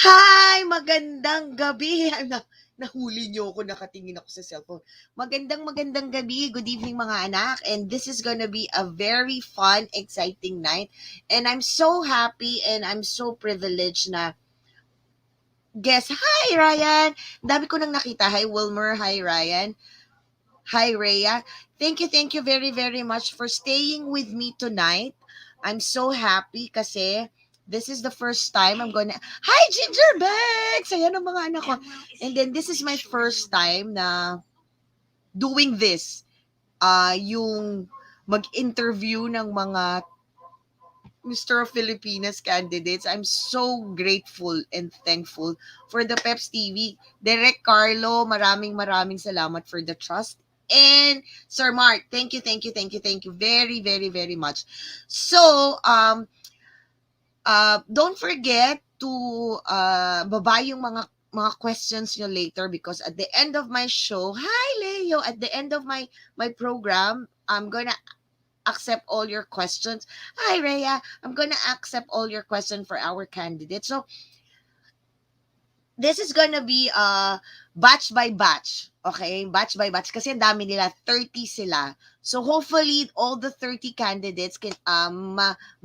Hi! Magandang gabi! Nahuli niyo ako, nakatingin ako sa cellphone. Magandang gabi. Good evening mga anak. And this is gonna be a very fun, exciting night. And I'm so happy and I'm so privileged na guest. Hi, Ryan! Dami ko nang nakita. Hi, Wilmer. Hi, Ryan. Hi, Rhea. Thank you very, very much for staying with me tonight. I'm so happy kasi this is the first time I'm gonna... Hi, Gingerbex! Ayan ang mga anak ko. And then this is my first time na doing this. Yung mag-interview ng mga Mr. Filipinas candidates. I'm so grateful and thankful for the Peps TV. Derek Carlo, maraming salamat for the trust. And Sir Mark, thank you very, very, very much. So, don't forget to baba yung mga questions nyo later because at the end of my show, hi Leo, at the end of my program, I'm gonna accept all your questions. Hi Rhea, I'm gonna accept all your questions for our candidates. So, this is gonna be batch by batch. Okay? Batch by batch. Kasi ang dami nila. 30 sila. So, hopefully, all the 30 candidates can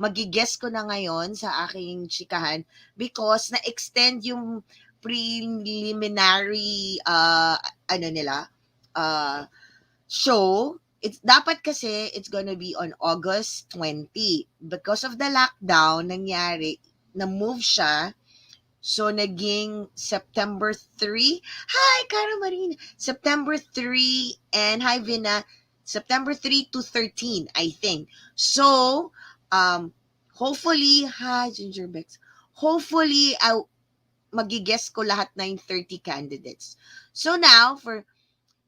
magigess ko na ngayon sa aking chikahan because na-extend yung preliminary show. It's dapat kasi it's gonna be on August 20. Because of the lockdown, nangyari, na-move siya. So, naging September 3. Hi, Cara Marina. September 3 and hi, Vina. September 3 to 13, I think. So, hopefully, hi, Gingerbex. Hopefully, magigess ko lahat na yung 30 candidates. So now,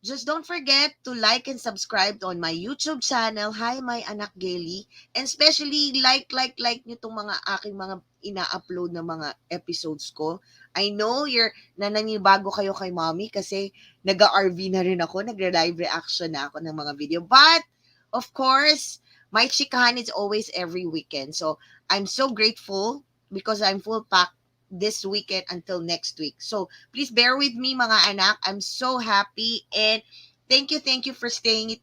just don't forget to like and subscribe on my YouTube channel. Hi, my anak Gaily. And especially, like nyo itong mga aking mga ina-upload na mga episodes ko. I know nananibago kayo kay mommy kasi nag-RV na rin ako. Nagre-live reaction na ako ng mga video. But, of course, my chikahan is always every weekend. So, I'm so grateful because I'm full pack this weekend until next week. So, please bear with me mga anak. I'm so happy and thank you for staying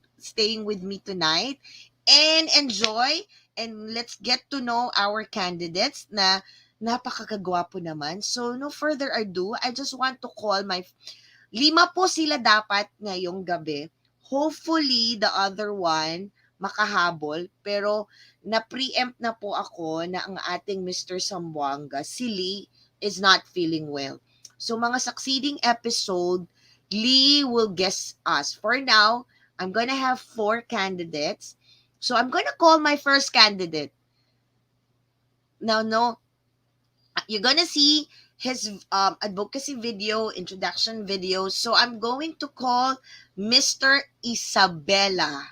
with me tonight and enjoy and let's get to know our candidates na napakagwapo naman. So, no further ado, I just want to call 5 po sila dapat ngayong gabi. Hopefully, the other one makahabol pero na-preempt na po ako na ang ating Mr. Sambuanga, si Lee, is not feeling well. So, mga succeeding episode, Lee will guess us. For now, I'm gonna have 4 candidates. So, I'm gonna call my first candidate. Now, you're gonna see his advocacy video, introduction video. So, I'm going to call Mr. Isabella.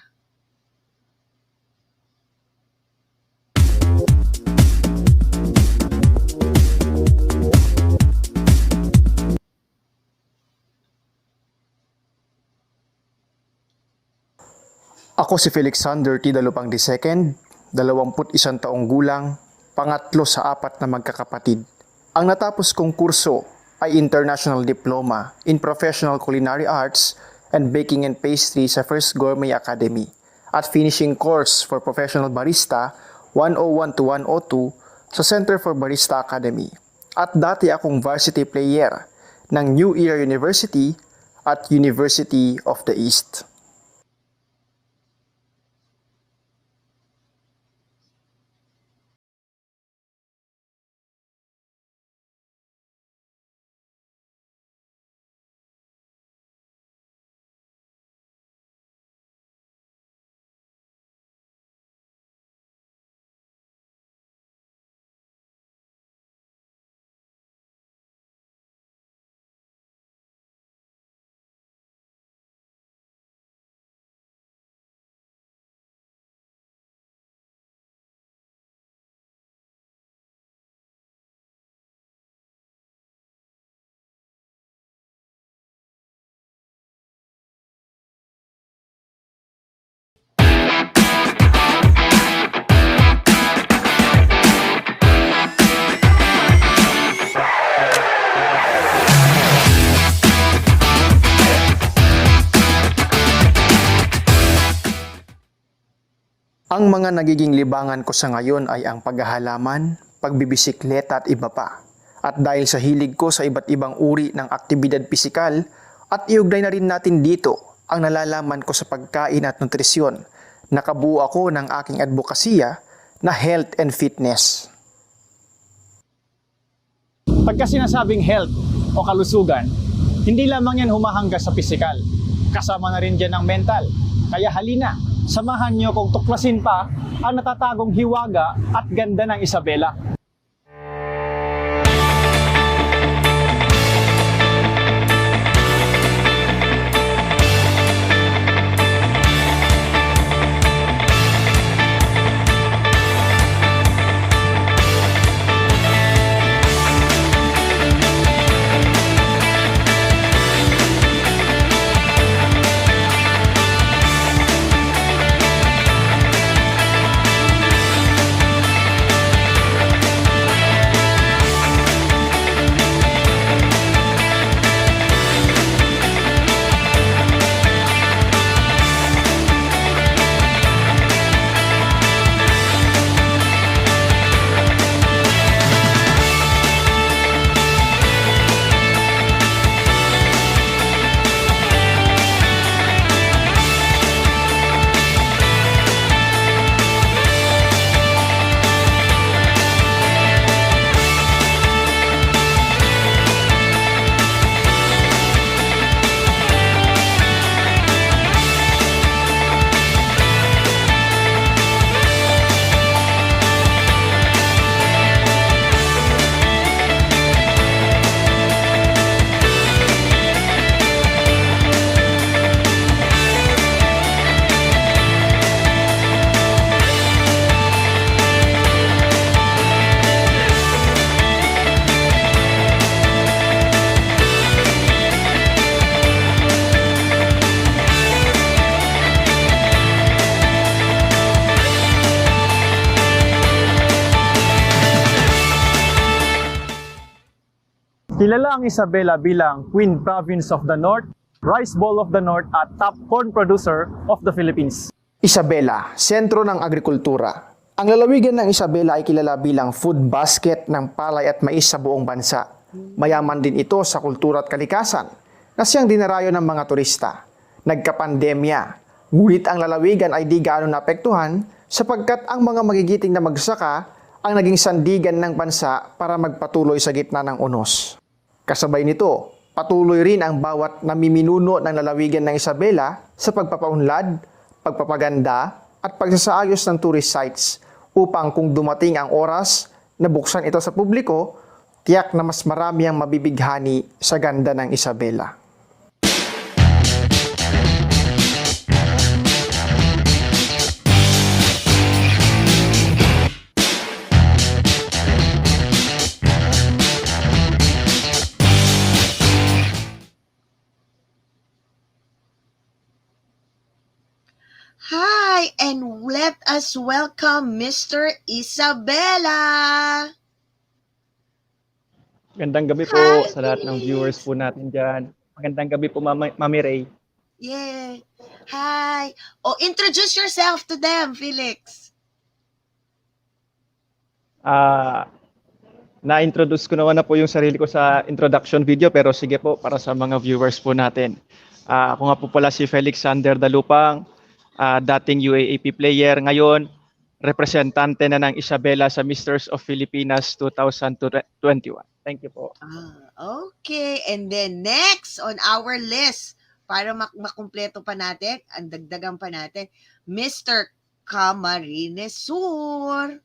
Ako si Felixander T. Dalupang II, 21 taong gulang, pangatlo sa 4 na magkakapatid. Ang natapos kong kurso ay International Diploma in Professional Culinary Arts and Baking and Pastry sa First Gourmet Academy at finishing course for Professional Barista 101 to 102 sa Center for Barista Academy. At dati akong varsity player ng New Era University at University of the East. Ang mga nagiging libangan ko sa ngayon ay ang paghahalaman, pagbibisikleta at iba pa. At dahil sa hilig ko sa iba't ibang uri ng aktibidad pisikal, at iugnay na rin natin dito ang nalalaman ko sa pagkain at nutrisyon, nakabuo ako ng aking advokasya na health and fitness. Pagka sinasabing health o kalusugan, hindi lamang yan humahangga sa pisikal. Kasama na rin dyan ang mental. Kaya halina, samahan nyo kung tuklasin pa ang natatagong hiwaga at ganda ng Isabela. Kilala ang Isabela bilang Queen Province of the North, Rice Bowl of the North at top corn producer of the Philippines. Isabela, sentro ng agrikultura. Ang lalawigan ng Isabela ay kilala bilang food basket ng palay at mais sa buong bansa. Mayaman din ito sa kultura at kalikasan na siyang dinarayo ng mga turista. Nagkapandemya, ngunit ang lalawigan ay di gaano naapektuhan sapagkat ang mga magigiting na magsaka ang naging sandigan ng bansa para magpatuloy sa gitna ng unos. Kasabay nito, patuloy rin ang bawat namiminuno ng lalawigan ng Isabela sa pagpapaunlad, pagpapaganda at pagsasaayos ng tourist sites upang kung dumating ang oras na buksan ito sa publiko, tiyak na mas marami ang mabibighani sa ganda ng Isabela. Hi! And let us welcome Mr. Isabella. Magandang gabi Hi, po sa lahat ng viewers Felix. po natin dyan. Magandang gabi po, Mami Ray. Yeah. Hi. Oh, introduce yourself to them, Felix. Na-introduce ko naman na po yung sarili ko sa introduction video, pero sige po, para sa mga viewers po natin. Ako nga po pala si Felix Sander Dalupang, dating UAAP player. Ngayon, representante na ng Isabela sa Misters of Filipinas 2021. Thank you po. Okay. And then next on our list, para makumpleto pa natin, ang dagdagan pa natin, Mr. Camarines Sur.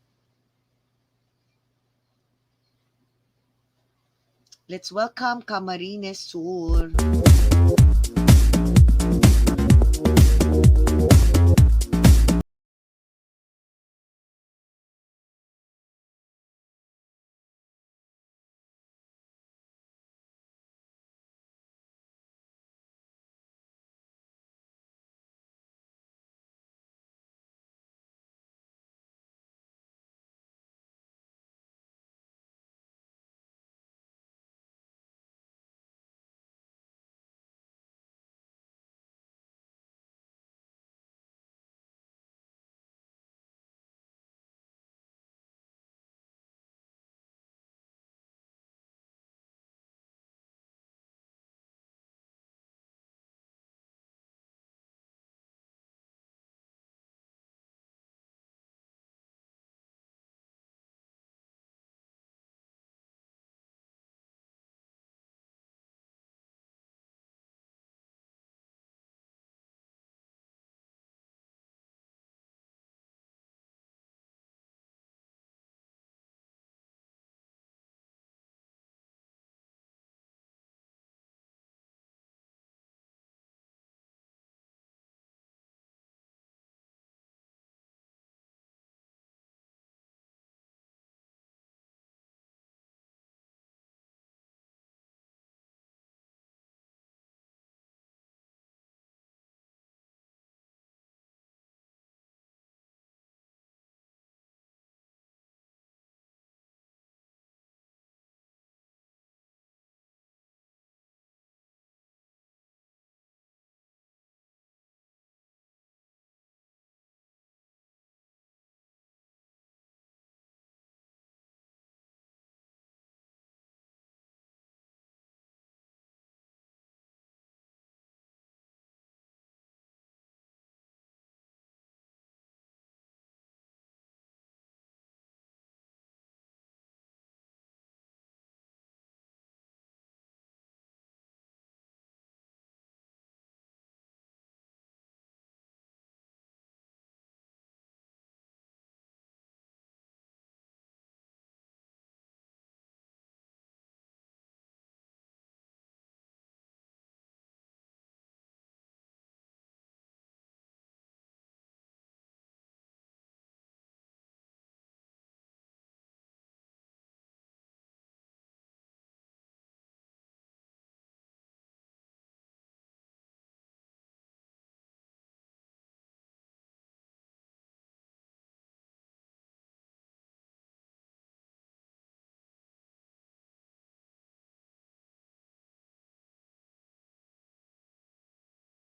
Let's welcome Camarines Sur.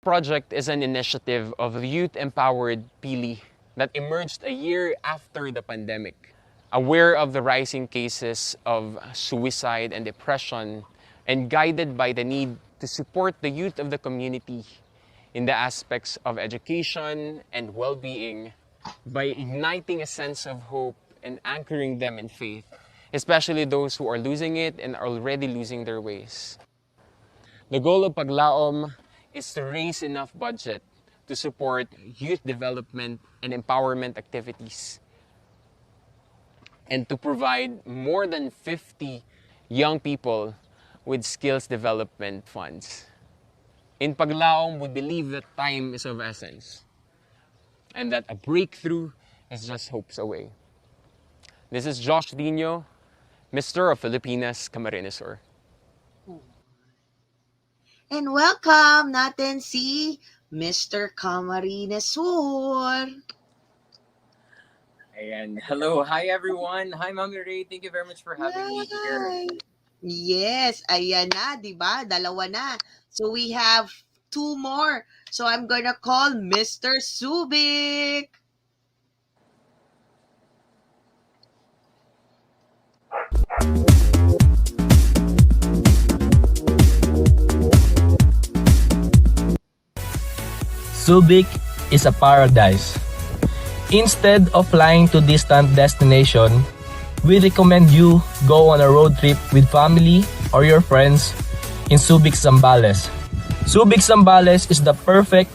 Project is an initiative of youth-empowered Pili that emerged a year after the pandemic. Aware of the rising cases of suicide and depression, and guided by the need to support the youth of the community in the aspects of education and well-being by igniting a sense of hope and anchoring them in faith, especially those who are losing it and are already losing their ways. The goal of Paglaom is to raise enough budget to support youth development and empowerment activities and to provide more than 50 young people with skills development funds. In Paglaom, we believe that time is of essence and that a breakthrough is just hopes away. This is Josh Dino, Mr. of Filipinas, Camarines Sur. And welcome natin si Mr. Camarines Sur. And hello, hi everyone. Hi Mami Ray. Thank you very much for having me here. Hi. Yes, ayan na, di ba? Dalawa na. So we have two more. So I'm gonna call Mr. Subic. Subic is a paradise. Instead of flying to distant destination, we recommend you go on a road trip with family or your friends in Subic, Zambales. Subic, Zambales is the perfect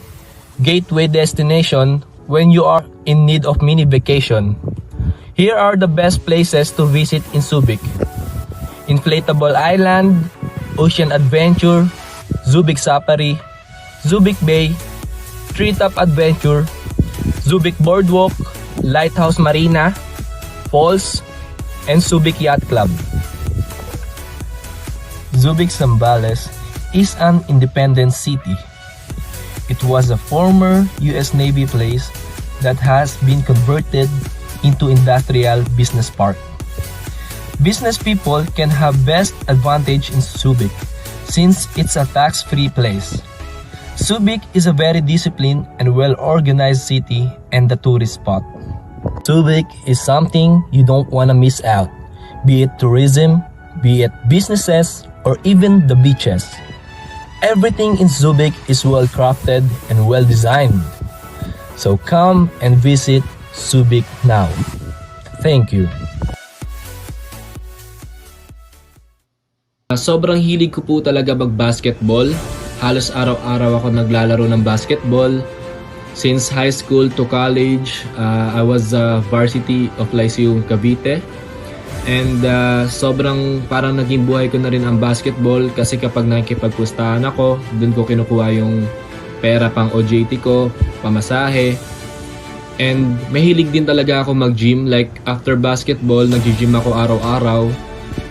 gateway destination when you are in need of mini vacation. Here are the best places to visit in Subic: Inflatable Island, Ocean Adventure, Subic Safari, Subic Bay, Treetop Adventure, Subic Boardwalk, Lighthouse Marina, Falls, and Subic Yacht Club. Subic, Zambales is an independent city. It was a former US Navy place that has been converted into industrial business park. Business people can have best advantage in Subic since it's a tax-free place. Subic is a very disciplined and well-organized city and a tourist spot. Subic is something you don't want to miss out, be it tourism, be it businesses, or even the beaches. Everything in Subic is well-crafted and well-designed. So come and visit Subic now. Thank you. Sobrang hilig ko po talaga mag-basketball. Halos araw-araw ako naglalaro ng basketball. Since high school to college, I was varsity of Lyceum Cavite. And sobrang parang naging buhay ko na rin ang basketball kasi kapag nakikipagpustahan ako, dun ko kinukuha yung pera pang OJT ko, pamasahe. And mahilig din talaga ako mag-gym. Like after basketball, nag-gym ako araw-araw.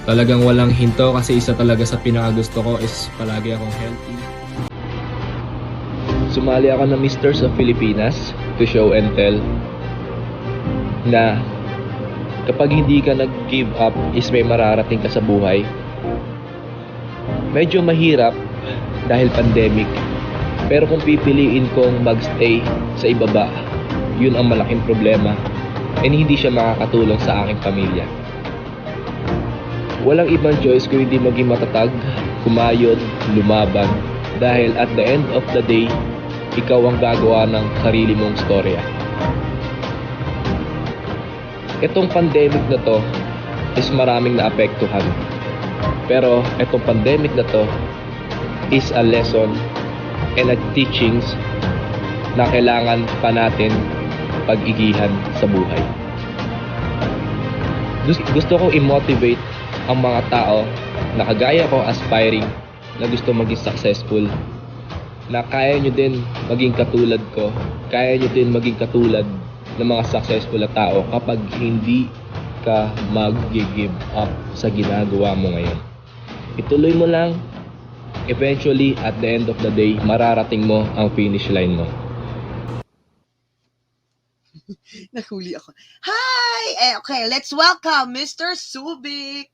Talagang walang hinto kasi isa talaga sa pinakagusto ko is palagi akong healthy. Sumali ako ng Mr. sa Filipinas to show and tell na kapag hindi ka nag-give up is may mararating ka sa buhay. Medyo mahirap dahil pandemic, pero kung pipiliin kong magstay sa ibaba, yun ang malaking problema and hindi siya makakatulong sa aking pamilya. Walang ibang choice kung hindi maging matatag, kumayod, lumaban, dahil at the end of the day, ikaw ang gagawa ng sarili mong storya. Itong pandemic na to is maraming naapektuhan. Pero itong pandemic na to is a lesson and a teachings na kailangan pa natin pag-igihan sa buhay. Gusto kong i-motivate ang mga tao na kagaya ko aspiring na gusto maging successful, na kaya nyo din maging katulad ko, kaya nyo din maging katulad ng mga successful na tao kapag hindi ka mag-give up sa ginagawa mo ngayon. Ituloy mo lang, eventually at the end of the day, mararating mo ang finish line mo. Nahuli ako. Hi! Okay, let's welcome Mr. Subic.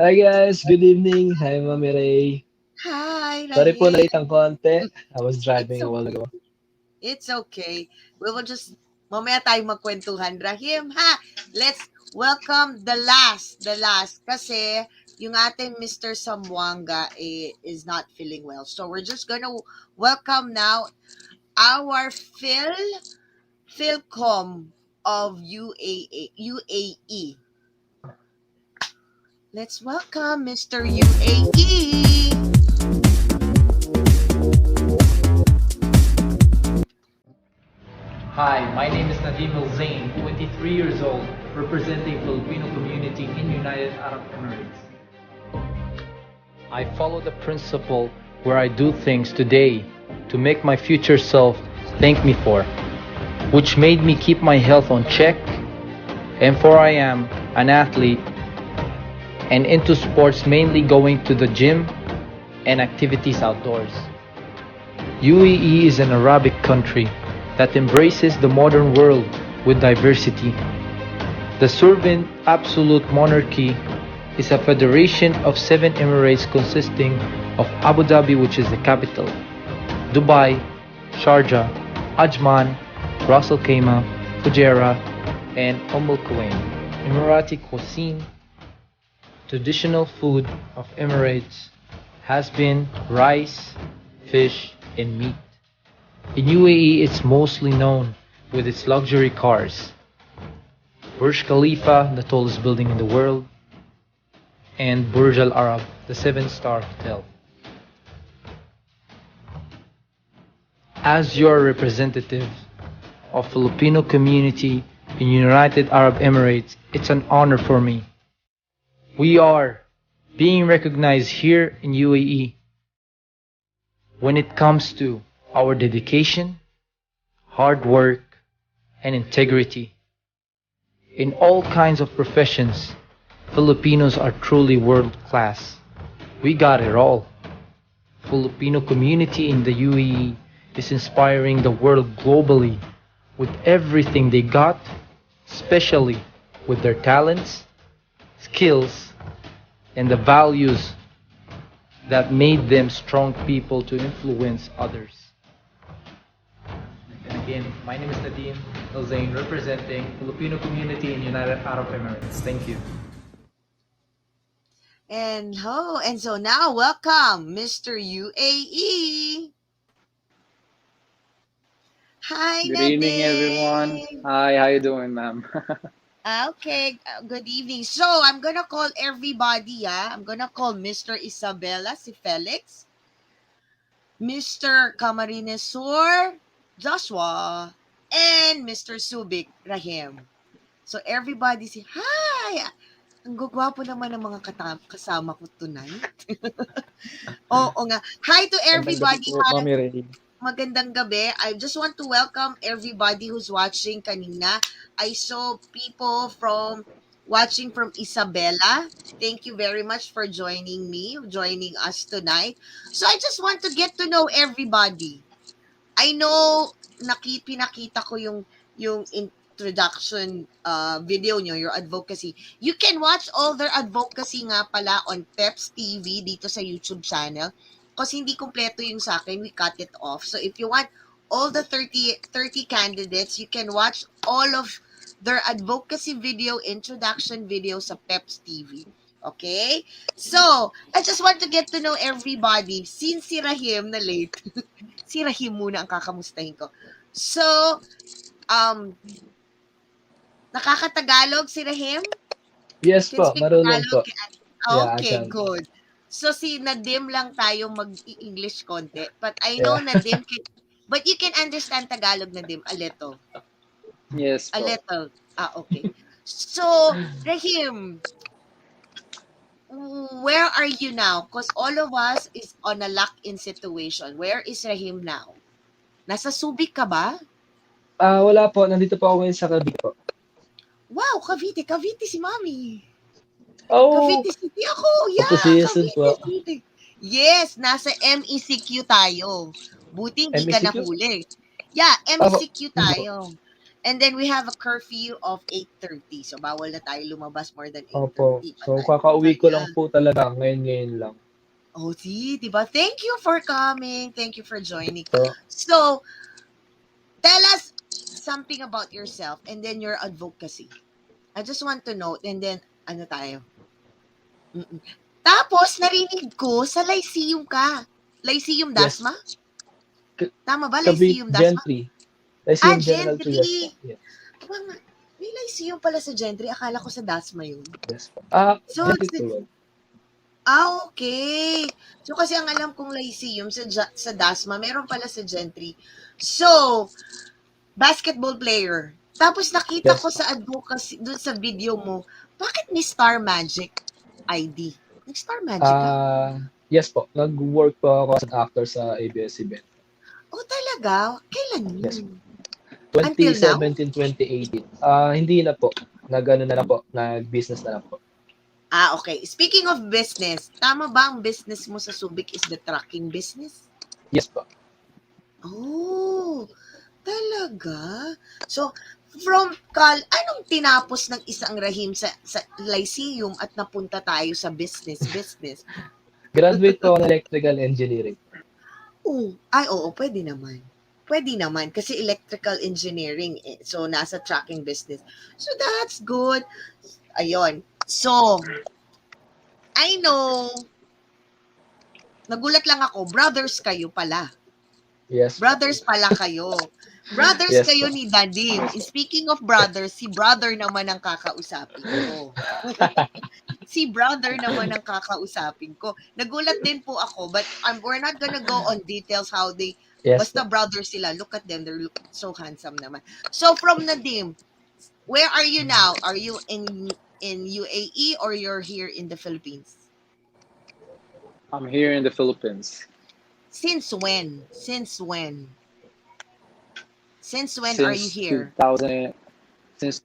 Hi guys, good evening. Hi Mami Ray. Hi, Sorry po, Rahel. late ang konti. I was driving a while ago. It's okay. We will just, mamaya tayo magkwentuhan. Rahim, ha? Let's welcome the last. Kasi yung ating Mr. Sambuanga is not feeling well. So we're just gonna welcome now our Philcom of UAE. Let's welcome Mr. UAE. Hi, my name is Nadim El Zain, 23 years old, representing Filipino community in United Arab Emirates. I follow the principle where I do things today to make my future self thank me for, which made me keep my health on check, and for I am an athlete and into sports, mainly going to the gym and activities outdoors. UAE is an Arabic country that embraces the modern world with diversity. The sovereign absolute monarchy is a federation of 7 emirates consisting of Abu Dhabi, which is the capital, Dubai, Sharjah, Ajman, Ras Al Khaimah, Fujairah, and Al Quwain. Emirati cuisine, traditional food of Emirates, has been rice, fish, and meat. In UAE, it's mostly known with its luxury cars. Burj Khalifa, the tallest building in the world, and Burj Al Arab, the 7-star hotel. As your representative of Filipino community in United Arab Emirates, it's an honor for me. We are being recognized here in UAE when it comes to our dedication, hard work, and integrity. In all kinds of professions, Filipinos are truly world class. We got it all. Filipino community in the UAE is inspiring the world globally with everything they got, especially with their talents, skills, and the values that made them strong people to influence others. And again, my name is Nadim Elzain, representing Filipino community in United Arab Emirates. Thank you. And so now welcome Mr. UAE. Hi, Good evening, everyone. Nadine. Hi, how you doing, ma'am? Okay, good evening. So, I'm gonna call everybody, I'm gonna call Mr. Isabella, si Felix, Mr. Camarinesor, Joshua, and Mr. Subic, Rahim. So, everybody say, hi! Ang gugwapo naman ng mga kasama ko tonight. Oo nga. Hi to everybody. Mami Ray. Magandang gabi. I just want to welcome everybody who's watching kanina. I saw people watching from Isabela. Thank you very much for joining us tonight. So I just want to get to know everybody. I know pinakita ko yung introduction video nyo, your advocacy. You can watch all their advocacy nga pala on Peps TV dito sa YouTube channel. Kasi hindi kompleto yung sa akin, we cut it off. So if you want all the 30 candidates, you can watch all of their advocacy video, introduction video sa Peps TV. Okay? So, I just want to get to know everybody. Since si Rahim na late, si Rahim muna ang kakamustahin ko. So, nakakatagalog si Rahim? Yes po, marunong po. Okay, Yeah, good. So, si Nadim lang tayo mag-English konti. But I know Nadim but you can understand Tagalog, Nadim, a little. Yes A po. little. Okay. So, Rahim, where are you now? Because all of us is on a lock-in situation. Where is Rahim now? Nasa Subic ka ba? Wala po, nandito po ako ngayon sa Cavite po. Wow, Cavite si Mami. Oh, Cavite City ako. Yeah, Association Cavite po. City. Yes, nasa MECQ tayo. Buti hindi ka MECQ? nahuli. Yeah, MECQ tayo. And then we have a curfew of 8:30. So bawal na tayo lumabas more than 8:30. Opo. So, kakauwi ko lang po talaga. Ngayon lang. Oh, see, diba? Thank you for coming. Thank you for joining. So, So, tell us something about yourself and then your advocacy. I just want to know, and then, ano tayo? Tapos, narinig ko sa Lyceum ka. Lyceum Dasma? Tama ba? Lyceum Dasma? Gentry. Lyceum General Gentry. Trias. Yes. May Lyceum pala sa Gentry. Akala ko sa Dasma yun. Yes. So, Gentry po. okay. So, kasi ang alam kong Lyceum sa Dasma, meron pala sa Gentry. So, basketball player. Tapos nakita ko sa advocacy, dun sa video mo, bakit may Star Magic ID? Nag-Star Magic ka? Yes po. Nag-work po ako as an actor sa ABS-CBN. Oh, talaga? Kailan yun? Yes. Until now? 2017, 2018. Hindi na po. Nag-ano na lang po. Nag-business na lang po. Okay. Speaking of business, tama ba ang business mo sa Subic is the trucking business? Yes po. Oh, talaga? So, anong tinapos ng isang Rahim sa Lyceum at napunta tayo sa business? Graduate po ako ng electrical engineering. Oo, pwede naman. Pwede naman kasi electrical engineering, so nasa tracking business. So that's good. Ayun. So, I know, nagulat lang ako, brothers kayo pala. Yes po. Brothers pala kayo. Brothers Yes kayo po. ni Daddy. Speaking of brothers, si brother naman ang kakausapin ko. Si brother naman ang kakausapin ko. Nagulat din po ako, but we're not gonna go on details how they, Yes basta po. brothers sila. Look at them, they're so handsome naman. So from Nadim, where are you now? Are you in UAE or you're here in the Philippines? I'm here in the Philippines Since when? Since when are you since here? 2000 since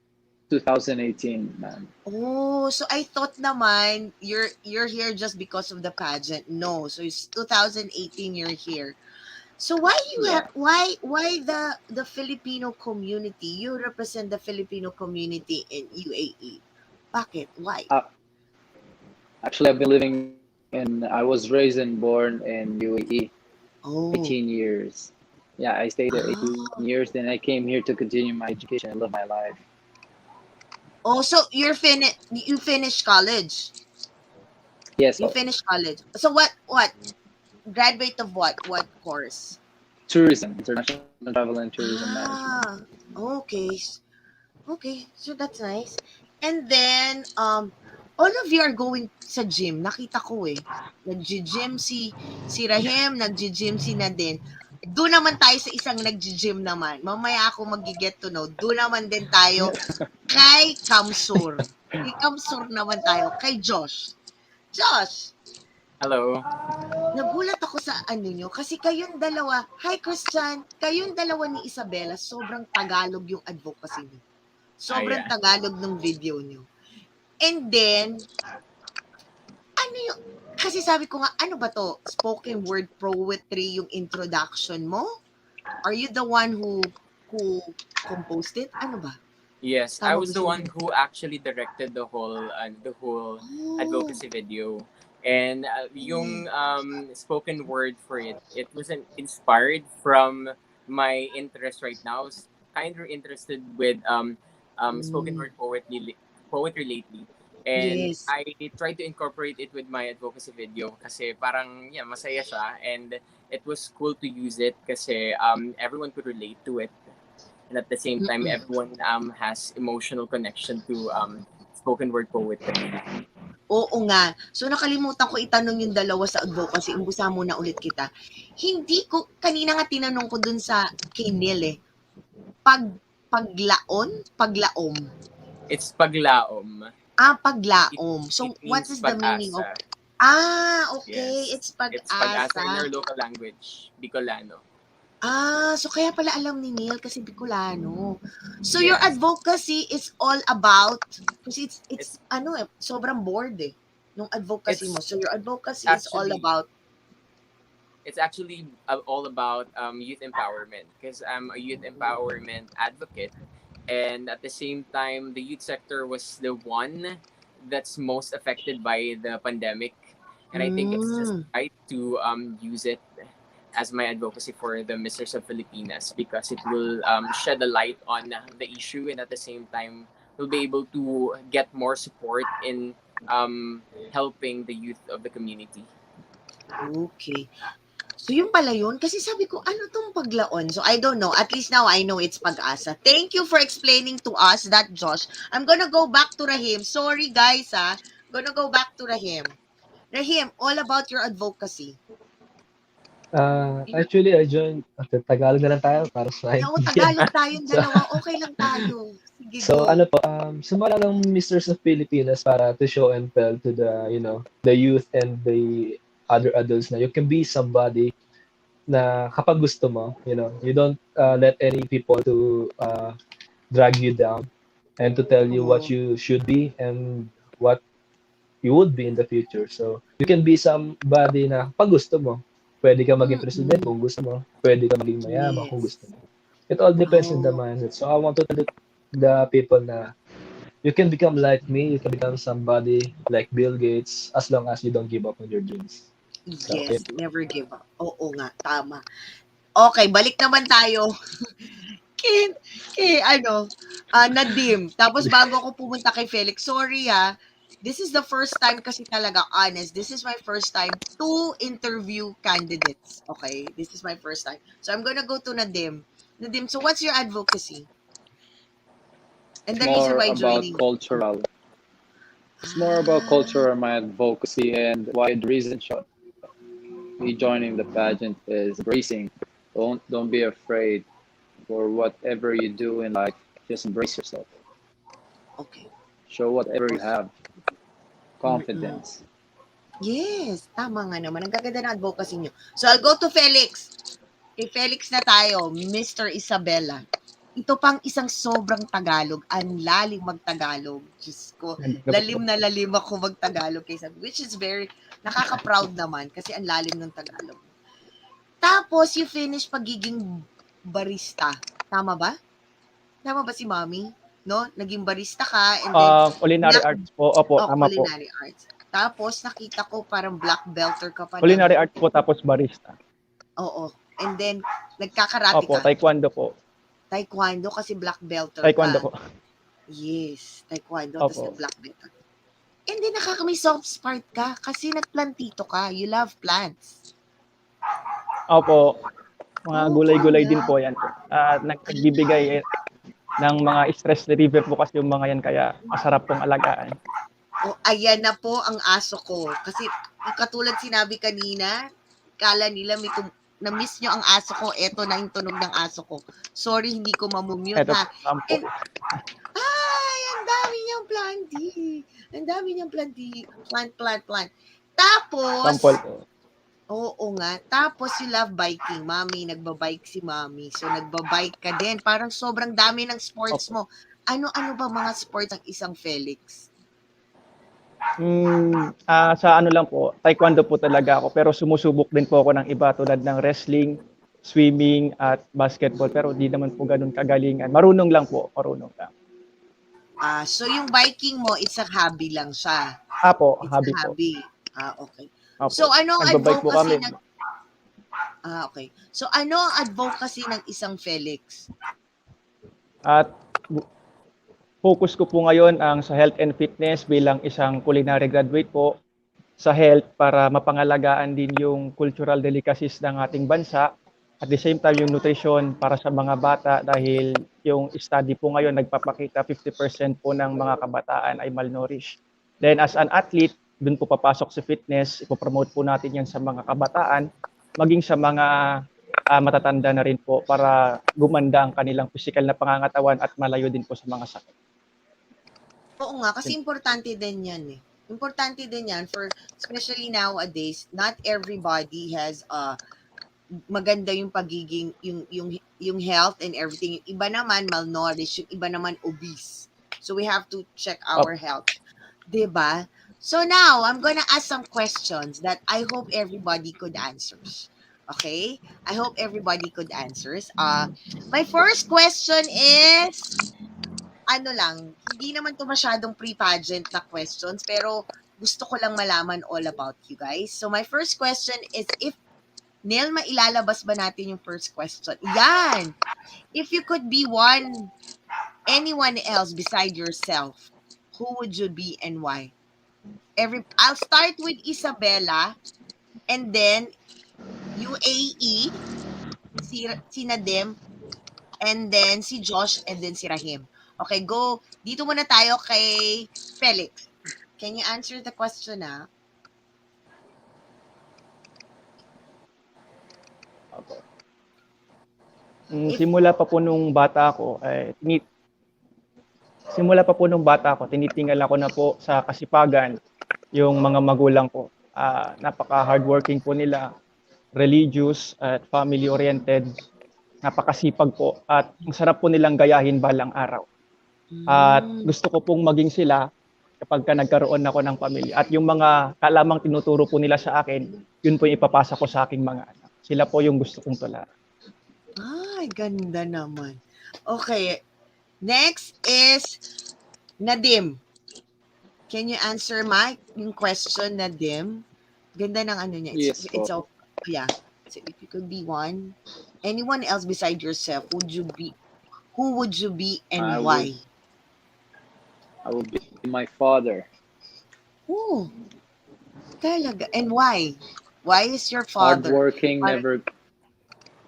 2018, man. Oh, so I thought naman you're here just because of the pageant. No, so it's 2018 you're here. So Yeah. why the Filipino community? You represent the Filipino community in UAE. Bakit? Why? Uh, Actually, I've been living in. I was raised and born in UAE, Oh. 18 years. Yeah, I stayed there 18 Ah. years. Then I came here to continue my education and live my life. Oh, so you finished college. Yes, You finished college. So what? Graduate of what? What course? tourism, international travel and tourism management. Ah, okay. Okay, so that's nice. And then, all of you are going sa gym. Nakita ko eh. Nag-gym si Rahim, nag-gym si Nadine. Doon naman tayo sa isang nag-gym naman. Mamaya ako mag-get to know. Doon naman din tayo kay Kamsur. Kay Kamsur naman tayo. Kay Josh. Josh, Hello. nagulat ako sa ano nyo. Kasi kayong dalawa, hi Christian, kayong dalawa ni Isabella, sobrang Tagalog yung advocacy niyo. Sobrang yeah. Tagalog ng video nyo. And then, ano yung, kasi sabi ko nga, ano ba to? Spoken word poetry yung introduction mo? Are you the one who composed it? Ano ba? Yes, I Tama was ba the siya? one who actually directed the whole Oh. advocacy video. And yung spoken word for it, it wasn't inspired from my interest right now. I was kind of interested with spoken Mm, word poetry lately. And yes. I tried to incorporate it with my advocacy video kasi parang yeah, masaya siya and it was cool to use it kasi everyone could relate to it. And at the same time, Mm-mm. everyone has emotional connection to spoken word poetry. Oo nga. So nakalimutan ko itanong yung dalawa sa advocacy. Umbusa muna ulit kita. Hindi ko, kanina nga tinanong ko dun sa kay Neil eh. Paglaom. It's paglaom. Paglaom. It So what means is the meaning of, pag-asa. okay, Yes. it's It's pag-asa in pag-asa. our local language, Bicolano. So kaya pala alam ni Neil kasi Bicolano. So your Yes. advocacy is all about, kasi it's It's ano eh, sobrang bored eh, nung advocacy mo. it's So your advocacy is all actually about, it's actually all about youth empowerment because I'm a youth empowerment advocate, and at the same time, the youth sector was the one that's most affected by the pandemic, and I think it's just mm, right to use it as my advocacy for the Misters of Filipinas because it will shed a light on the issue, and at the same time, we'll be able to get more support in helping the youth of the community. okay. So yun pala yun. Kasi sabi ko, ano tong paglaon? So I don't know. At least now I know it's pag-asa. Thank you for explaining to us that, Josh. I'm gonna go back to Rahim. Sorry guys Gonna go back to Rahim. Rahim, all about your advocacy. Actually, I joined, Tagalog na lang tayo para sa Oo, maintindihan. Tagalog tayong So, dalawa. Okay lang tayo. Sige, so go. ano po, sumala ng Misters of Filipinas para to show and tell to the, the youth and the other adults na you can be somebody na kapag gusto mo, you don't let any people to drag you down and to tell you what Oo. you should be and what you would be in the future. So, you can be somebody na kapag gusto mo, Pwede ka maging president kung gusto mo. Pwede ka maging mayaman kung Yes. gusto mo. It all depends on the Oh, mindset. So I want to tell the people na you can become like me, you can become somebody like Bill Gates as long as you don't give up on your dreams. So, yes. Never give up. Oo nga, tama. Okay, balik naman tayo kay, Nadim. Tapos bago ako pumunta kay Felix, sorry this is the first time kasi talaga, honest, this is my first time to interview candidates. Okay, this is my first time. So I'm gonna go to Nadim. Nadim, so what's your advocacy? And It's the reason more why about joining? cultural. It's more about Ah, culture and my advocacy, and why the reason me joining the pageant is embracing. Don't be afraid for whatever you do in life. Just embrace yourself. okay. Show whatever you have. Mm-mm. Confidence. Yes, tama nga naman. Ang gaganda ng advocacy nyo. So I'll go to Felix. Kay Felix na tayo, Mr. Isabella. Ito pang isang sobrang Tagalog. Ang lalim mag-Tagalog. Diyos ko, lalim na lalim ako mag-Tagalog kay Isabella, which is very, nakaka-proud naman kasi ang lalim ng Tagalog. Tapos, you finish pagiging barista. Tama ba? Tama ba si Mommy? No? Naging barista ka and then Culinary arts po. Opo, tama po. culinary arts. Tapos, nakita ko parang black belter ka pa Culinary ng, arts po tapos barista. oo. And then, nagkakarate Opo, ka. taekwondo po. Taekwondo kasi black belter Taekwondo ka. po. Yes, taekwondo tapos Opo. nag-black belter. And then may soft spark ka kasi nagplantito ka. You love plants. Opo. Mga Oh, gulay-gulay wala. din po yan po. Nagbibigay ng mga stress reliever po kasi yung mga yan kaya masarap pong alagaan. Oh, ayan na po ang aso ko. Kasi katulad sinabi kanina, kala nila na-miss nyo ang aso ko. Eto na yung tunog ng aso ko. Sorry, hindi ko mamumute Ito ha. po. And, ay, ang dami niyang planti. Ang dami niyang planti. Plant. Tapos, Sample po. oo nga. Tapos you love biking. Mami, nagbabike si Mami. So, nagbabike ka din. Parang sobrang dami ng sports mo. Ano ba mga sports ang isang Felix? Sa ano lang po, taekwondo po talaga ako. Pero sumusubok din po ako ng iba tulad ng wrestling, swimming, at basketball. Pero di naman po ganun kagalingan. Marunong lang po. So yung biking mo, it's a hobby lang siya. Apo, It's hobby a po. hobby. Okay. Opo. So ano ang Nagbabike po advocacy kami. ng okay. So ano ang advocacy ng isang Felix? At focus ko po ngayon ang sa health and fitness bilang isang culinary graduate po sa health para mapangalagaan din yung cultural delicacies ng ating bansa. At the same time, yung nutrition para sa mga bata dahil yung study po ngayon nagpapakita 50% po ng mga kabataan ay malnourished. Then as an athlete, dun po papasok sa fitness, ipopromote po natin yan sa mga kabataan, maging sa mga matatanda na rin po para gumanda ang kanilang physical na pangangatawan at malayo din po sa mga sakit. Oo nga, kasi importante din yan eh. Importante din yan for, especially nowadays, not everybody has maganda yung pagiging, yung health and everything. Yung iba naman malnourished, yung iba naman obese. So we have to check our health. Diba? So now, I'm gonna ask some questions that I hope everybody could answer. Okay? I hope everybody could answer. My first question is, hindi naman to masyadong pre-pageant na questions, pero gusto ko lang malaman all about you guys. So my first question is, if Nel, mailalabas ba natin yung first question? Yan! If you could be anyone else beside yourself, who would you be and why? I'll start with Isabella, and then UAE, si Nadim, and then si Josh, and then si Rahim. Okay, go. Dito muna tayo kay Felix. Can you answer the question na? Simula pa po nung bata ako, tinitingala ko na po sa kasipagan yung mga magulang ko. Napaka-hardworking po nila, religious at family-oriented, napakasipag po at ang sarap po nilang gayahin balang araw. At gusto ko pong maging sila kapag nagkaroon ako ng pamilya. At yung mga kalamang tinuturo po nila sa akin, yun po yung ipapasa ko sa aking mga anak. Sila po yung gusto kong tularan. Ay, ganda naman. Okay. Next is Nadim. Can you answer Mike yung question, Nadim? Ganda ng ano niya. Yes It's po. yeah. So if you could be one, anyone else beside yourself, would you be? Who would you be I and would why? I would be my father. Oh, talaga. And why? Why is your father? Hardworking, Parang, never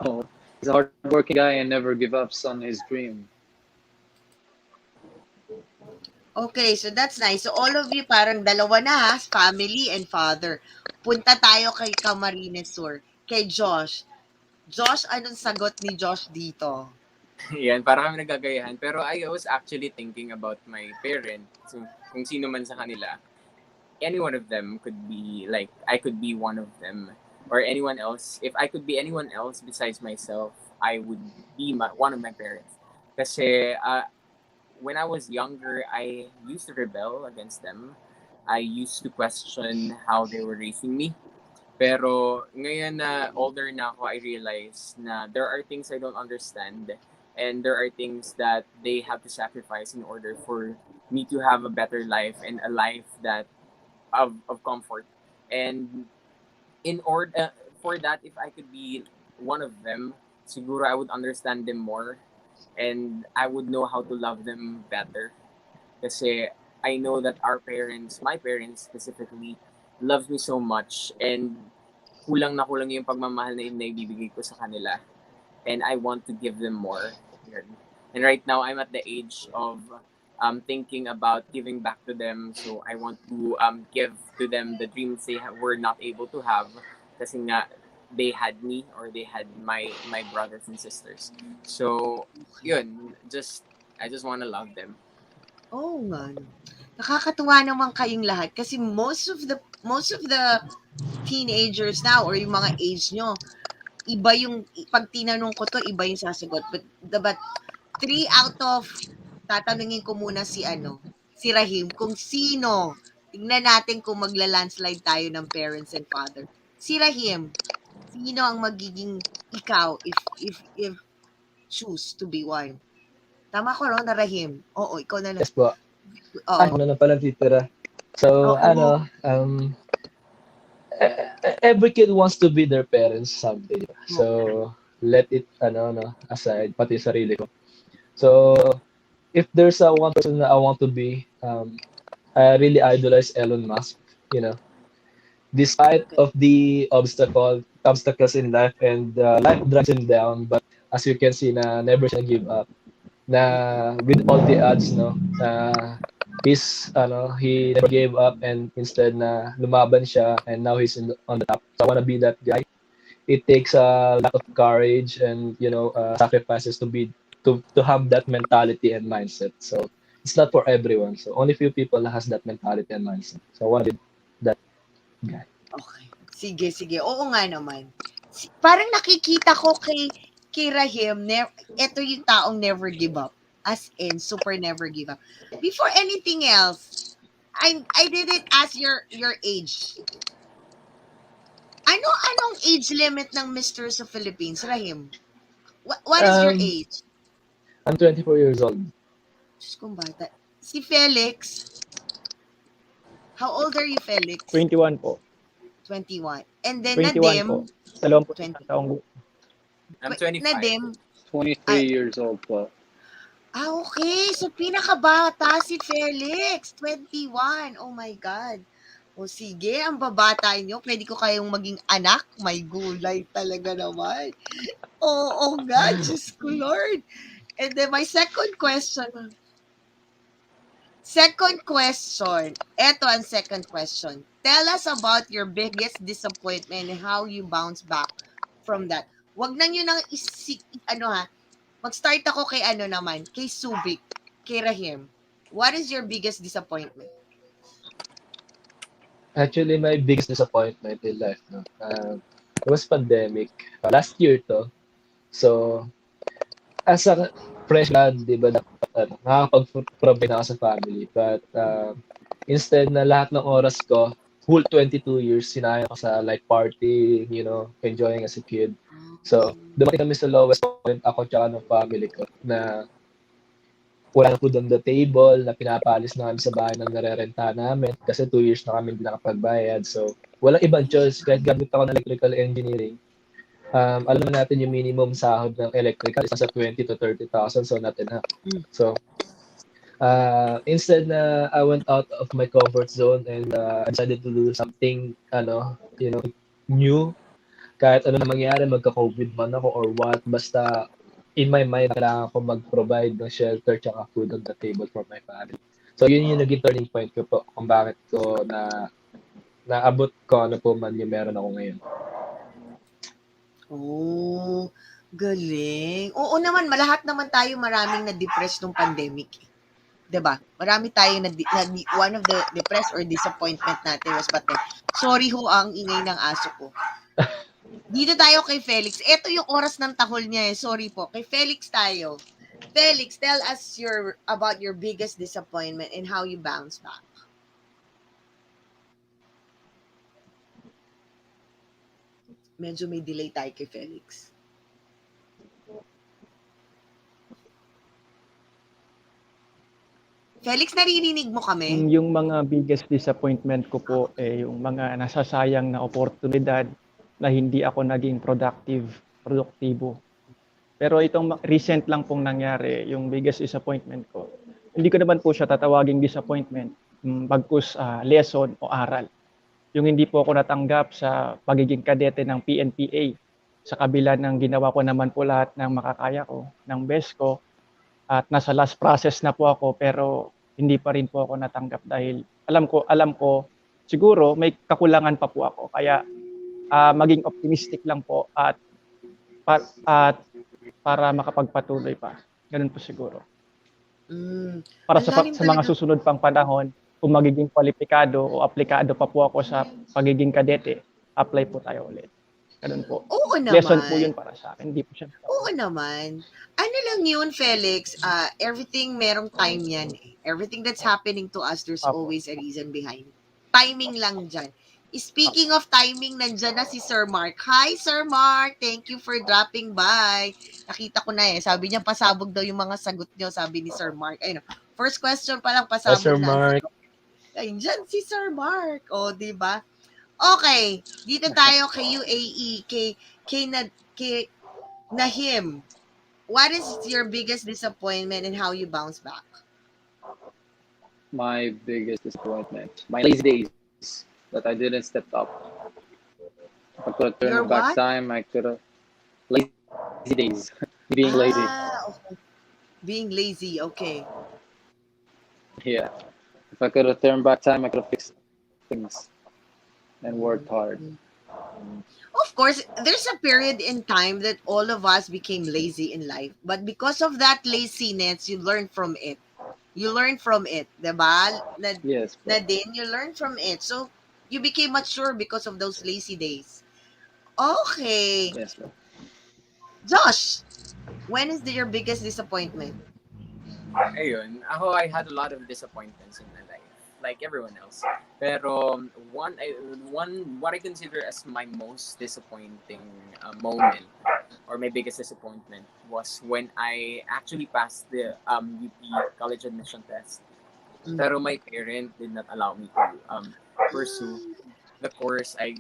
oh, he's a hardworking guy and never give up on his dream. okay, so that's nice. So all of you parang dalawa na ha, family and father. Punta tayo kay Camarines Sur, kay Josh. Josh, anong sagot ni Josh dito? Yan, para kami nagagayahan. Pero I was actually thinking about my parents. So, kung sino man sa kanila. Any one of them could be, like, I could be one of them. Or anyone else. If I could be anyone else besides myself, I would be one of my parents. Kasi when I was younger, I used to rebel against them. I used to question how they were raising me. Pero ngayon na older na ako, I realize na there are things I don't understand, and there are things that they have to sacrifice in order for me to have a better life and a life that of comfort. And in order for that, if I could be one of them, siguro I would understand them more, and I would know how to love them better. Kasi I know that our parents, my parents specifically, loves me so much, and kulang na kulang yung pagmamahal na naibibigay ko sa kanila. And I want to give them more. Yun. And right now, I'm at the age of thinking about giving back to them. So I want to give to them the dreams they were not able to have. Kasi nga, they had me, or they had my brothers and sisters. So, yun, I just want to love them. Oh nga, no. Nakakatuwa naman kayong lahat kasi most of the teenagers now or yung mga age nyo, iba yung, pag tinanong ko to, iba yung sasagot. But 3 out of, tatanungin ko muna si Rahim, kung sino, tignan natin kung magla-landslide tayo ng parents and father. Si Rahim, sino ang magiging ikaw if choose to be one? Tama ko, no, na Rahim? Oo, ikaw na lang. Yes po. Oo. Ako na pala titira. So, Oo. every kid wants to be their parents someday. So, let it, aside, pati sarili ko. So, if there's a one person that I want to be, I really idolize Elon Musk, you know. Despite of the obstacles in life, and life drags him down, but as you can see na never siya give up. Na with all the odds, no, he never gave up, and instead na lumaban siya, and now he's on the top. So I want to be that guy. It takes a lot of courage and sacrifices to have that mentality and mindset. So it's not for everyone. So only few people has that mentality and mindset. So I want to be that guy. Okay. Sige. Oo nga naman. Parang nakikita ko kay Rahim, ito yung taong never give up. As in, super never give up. Before anything else, I didn't ask your age. Anong age limit ng Mr. sa Philippines, Rahim? What is your age? I'm 24 years old. Diyos kong bata. Si Felix, how old are you, Felix? 21 po. 21. And then 21 Nadim, po. 21 20. taong. I'm 25. Nadim, 23 years old po. okay. So, pinakabata si Felix. 21. Oh my God. O sige, ang babata nyo. Pwede ko kayong maging anak. May gulay talaga naman. Oh God. Diyos ko, Lord. And then my second question. Eto ang second question. Tell us about your biggest disappointment and how you bounce back from that. Wag na nyo nang mag-start ako kay kay Subic, kay Rahim. What is your biggest disappointment? Actually, my biggest disappointment in life, no, it was pandemic. Last year to. So, as a fresh grad, di ba, nakakapag-provide na ako sa family. But instead na lahat ng oras ko whole 22 years, sinayang ko sa like party, enjoying as a kid. So, dumating kami sa lowest point, ako tsaka ng family ko, na wala na food on the table, na pinapalis na kami sa bahay na narerenta namin kasi 2 years na kami hindi nakapagbayad. So, walang ibang choice. Kahit gamit ako ng electrical engineering, alam na natin yung minimum sahod ng electrical is nasa 20 to 30,000, so not enough. So, instead na I went out of my comfort zone and I decided to do something, new. Kahit ano na mangyari, magka-COVID man ako or what, basta in my mind, kailangan ko mag-provide ng shelter tsaka food on the table for my family. So, yun yung naging turning point ko po kung bakit ko naabot ko ano po man yung meron ako ngayon. Oh, galing. Oo naman, lahat naman tayo maraming na-depress nung pandemic. 'Di ba? Marami tayong one of the depressed or disappointment natin was sorry ho ang ingay ng aso ko. Dito tayo kay Felix. Ito yung oras ng tahol niya eh. Sorry po. Kay Felix tayo. Felix, tell us about your biggest disappointment and how you bounce back. Medyo may delay tayo kay Felix. Felix, naririnig mo kami? Yung mga biggest disappointment ko po yung mga nasasayang na oportunidad na hindi ako naging produktibo. Pero itong recent lang pong nangyari, yung biggest disappointment ko, hindi ko naman po siya tatawaging disappointment, bagkus lesson o aral. Yung hindi po ako natanggap sa pagiging kadete ng PNPA, sa kabila ng ginawa ko naman po lahat ng makakaya ko, ng best ko, at nasa last process na po ako, pero hindi pa rin po ako natanggap dahil alam ko siguro may kakulangan pa po ako, kaya maging optimistic lang po at para makapagpatuloy pa. Ganun po siguro. Para sa mga susunod pang panahon, kung magiging kwalipikado o aplikado pa po ako sa pagiging kadete, apply po tayo ulit. Ganun po. Oo naman. Lesson po yun para sa akin. Hindi po siya. Oo naman. Ano lang yun, Felix? Everything merong time yan. Everything that's happening to us, there's always a reason behind it. Timing lang dyan. Speaking of timing, nandyan na si Sir Mark. Hi, Sir Mark. Thank you for dropping by. Nakita ko na Sabi niya, pasabog daw yung mga sagot niyo, sabi ni Sir Mark. Ayun, first question pa lang, pasabog Sir na. Mark. Ayun, dyan si Sir Mark. O, diba? Okay, dito tayo kay UAE, kay Nahim. What is your biggest disappointment and how you bounce back? My biggest disappointment, my lazy days that I didn't step up. If I could have turned back time, I could have. Lazy days, being lazy. Okay. Being lazy, okay. Yeah, if I could have turned back time, I could have fixed things and worked hard. Of course, there's a period in time that all of us became lazy in life. But because of that laziness, you learn from it. You learn from it, diba? Yes. Nadine, you learn from it. So, you became mature because of those lazy days. Okay. Yes, bro. Josh, when is your biggest disappointment? Ayun, I had a lot of disappointments in my life, like everyone else. Pero what I consider as my most disappointing moment or my biggest disappointment was when I actually passed the UP college admission test. Pero my parent did not allow me to pursue the course I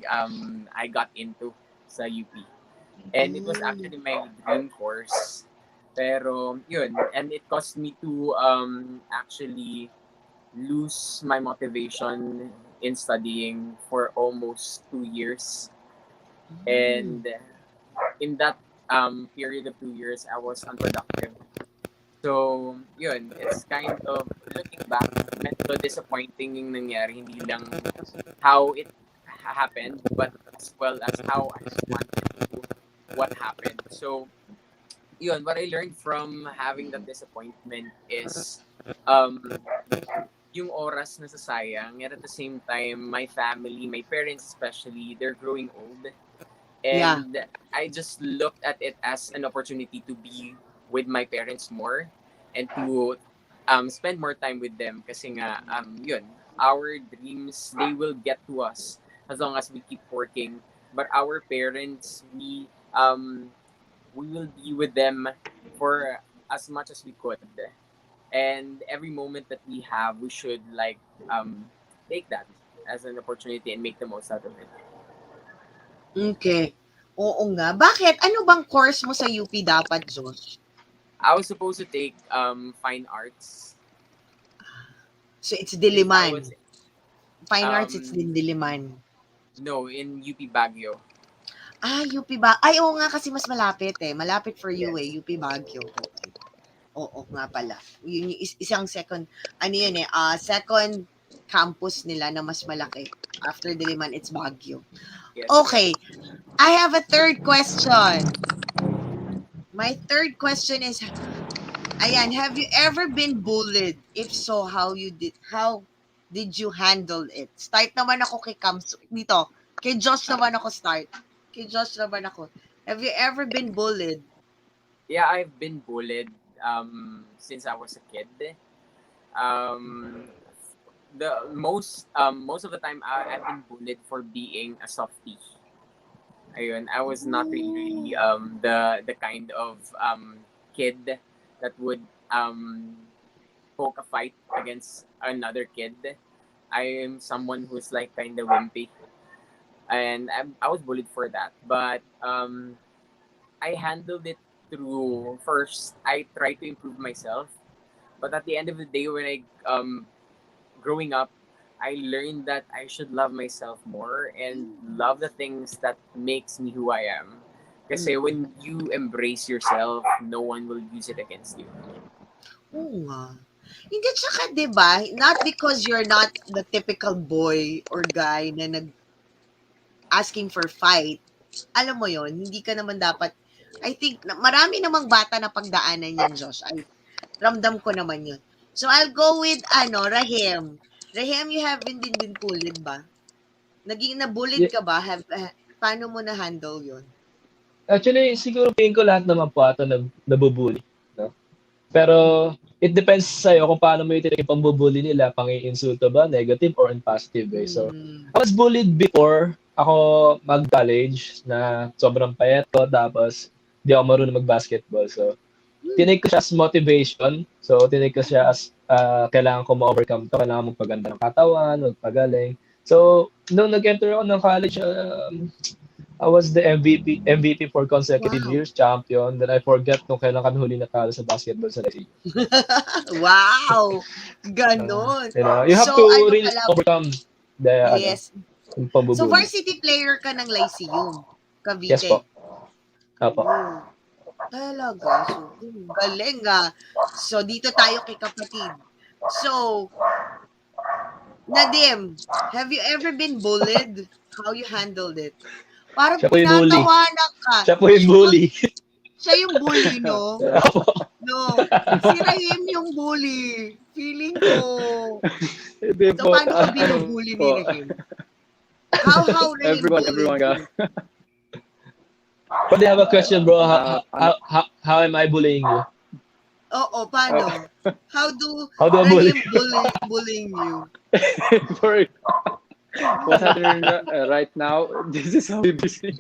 got into sa UP. And it was actually my dream course. Pero yun, and it caused me to actually lose my motivation in studying for almost 2 years. And in that period of 2 years, I was unproductive. So, yun, it's kind of, looking back, medyo disappointing yung nangyari, hindi lang how it happened, but as well as how I responded to what happened. So, yun, what I learned from having that disappointment is yung oras na sasayang, and at the same time, my family, my parents especially, they're growing old. And I just looked at it as an opportunity to be with my parents more and to spend more time with them kasi nga yun, our dreams, they will get to us as long as we keep working, but our parents, we will be with them for as much as we could, and every moment that we have, we should like take that as an opportunity and make the most out of it. Okay. Oo nga. Bakit? Ano bang course mo sa UP dapat, Josh? I was supposed to take fine arts. So, it's Since I Diliman. was Fine Arts, it's din Diliman. no, in UP Baguio. UP ba? Ay, oo nga kasi mas malapit eh. Malapit for you Yes. UP Baguio. Okay. Oo nga pala. Yun yung isang second, ano yun eh, second campus nila na mas malaki. After Diliman, it's Baguio. Yes. Okay. I have a third question. My third question is, ayan, have you ever been bullied? If so, how did you handle it? Start naman ako kay Kams. Dito, kay Josh naman ako start. Kay Josh naman ako. Have you ever been bullied? Yeah, I've been bullied since I was a kid. The most of the time I've been bullied for being a softie. Ayun, I was not really the kind of kid that would poke a fight against another kid. I am someone who's like kind of wimpy, and I was bullied for that. But I handled it through, first I tried to improve myself, but at the end of the day, when I growing up, I learned that I should love myself more and love the things that makes me who I am. Kasi when you embrace yourself, no one will use it against you. Oo nga. Hindi, tsaka diba, not because you're not the typical boy or guy na asking for fight. Alam mo yon, hindi ka naman dapat, I think, marami namang bata na pagdaanan yan, Josh. Ramdam ko naman yun. So, I'll go with, Rahim. Rahim, you haven't din been bullied ba? Naging na-bullied ka ba? Paano mo na-handle yun? Actually, siguro tingin ko lahat naman po ata nabubuli. No? Pero, it depends sa'yo kung paano mo yung pambubuli nila, pang-iinsulto ba, negative or in positive way. So, I was bullied before ako mag-college na sobrang payeto, tapos di ako marunong mag-basketball. So, tinake ko siya as motivation. So, tinake ko siya as kailangan ko ma-overcome to, kailangan magpaganda ng katawan, magpagaling. So, nung nag-enter ako ng college, I was the MVP for consecutive years, champion. Then I forget nung kailan kami huli natalo sa basketball sa LSU. Wow! Ganon. You have to really overcome the yes. pambubuli. So, varsity player ka ng Lyceum, Cavite? Yes po. Apo. Talaga. So, galing ah. So, dito tayo kay kapatid. So, Nadim, have you ever been bullied? How you handled it? Parang pinatawanan ka. Siya po yung bully. Siya yung bully, no? No. Si Rahim yung bully. Feeling ko. So, paano ka binubully ni Rahim? How Rahim Everyone got. But I have a question, bro. How am I bullying you? Oo, paano? How do bully? Rahim bullying you? For what's happening right now, this is how we busy.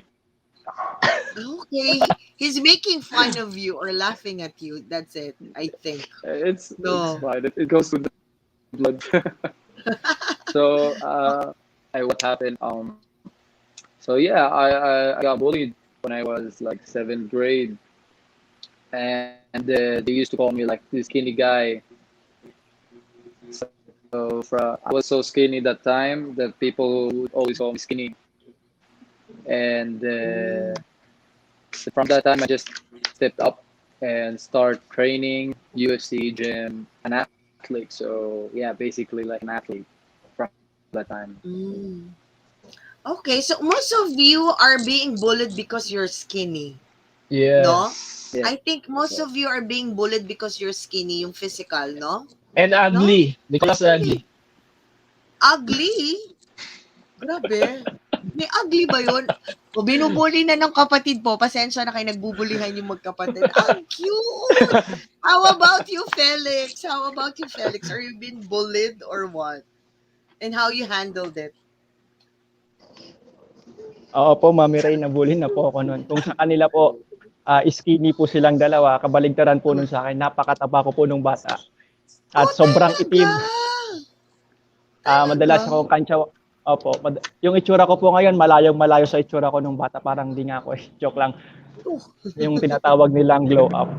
Okay. He's making fun of you or laughing at you. That's it, I think. It's fine. It goes with the blood. So, what happened? So yeah, I got bullied when I was like 7th grade, and they used to call me like this skinny guy. So I was so skinny that time that people would always call me skinny, and from that time I just stepped up and start training UFC gym, an athlete. So yeah, basically like an athlete from that time. Okay, so most of you are being bullied because you're skinny. Yes. No? Yeah. I think most of you are being bullied because you're skinny, yung physical, no? And ugly. No? Because ugly. Ugly? Grabe. May ugly ba yun? O binubuli na ng kapatid po. Pasensya na kayo, nagbubulihan yung magkapatid. Ang cute! How about you, Felix? How about you, Felix? Are you being bullied or what? And how you handled it? Oo po, Mami Ray, nabully na po ako noon. Kung sa kanila po, skinny po silang dalawa, kabaligtaran po nun sa akin, napakataba ko po nung bata. At Oh, sobrang talaga? itim. Madalas Talaga? ako kantsa, opo, yung itsura ko po ngayon, malayong-malayo sa itsura ko nung bata, parang di nga ako eh, joke lang. Oh, Yung tinatawag nilang glow up.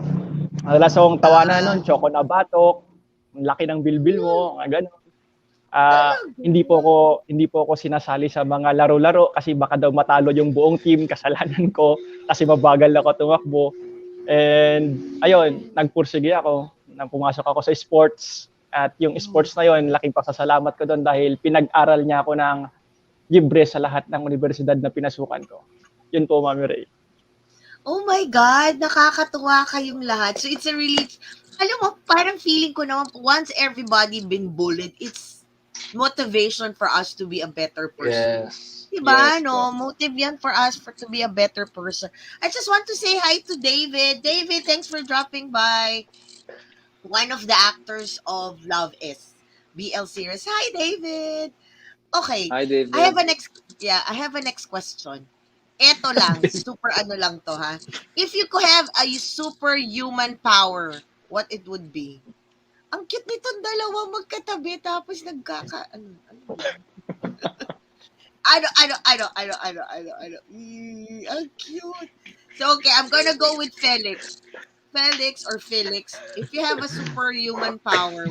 Madalas akong tawanan nun, choco na batok, ang laki ng bilbil mo, gano'n. Hindi po ako sinasali sa mga laro-laro kasi baka daw matalo yung buong team, kasalanan ko kasi mabagal ako tumakbo. And ayun, nagpursige ako, pumasok ako sa sports at yung sports na yun, laking pasasalamat ko doon dahil pinag-aral niya ako ng libre sa lahat ng universidad na pinasukan ko. Yun po, Mami Ray. oh my God, nakakatuwa kayong lahat. So it's a really, alam mo, parang feeling ko naman, once everybody been bullied, it's motivation for us to be a better person. Yes. Diba? Yes, No? po. Motive yan for us to be a better person. I just want to say hi to David. David, thanks for dropping by. One of the actors of Love Is BL series. Hi, David. Okay. Hi, I have David. I have a next question. Eto lang, super ano lang to ha. If you could have a superhuman power, what it would be? Ang cute nitong dalawa magkatabi tapos ano ba yan? Ano. Ang cute. So, okay, I'm gonna go with Felix. Felix or Felix, if you have a superhuman power,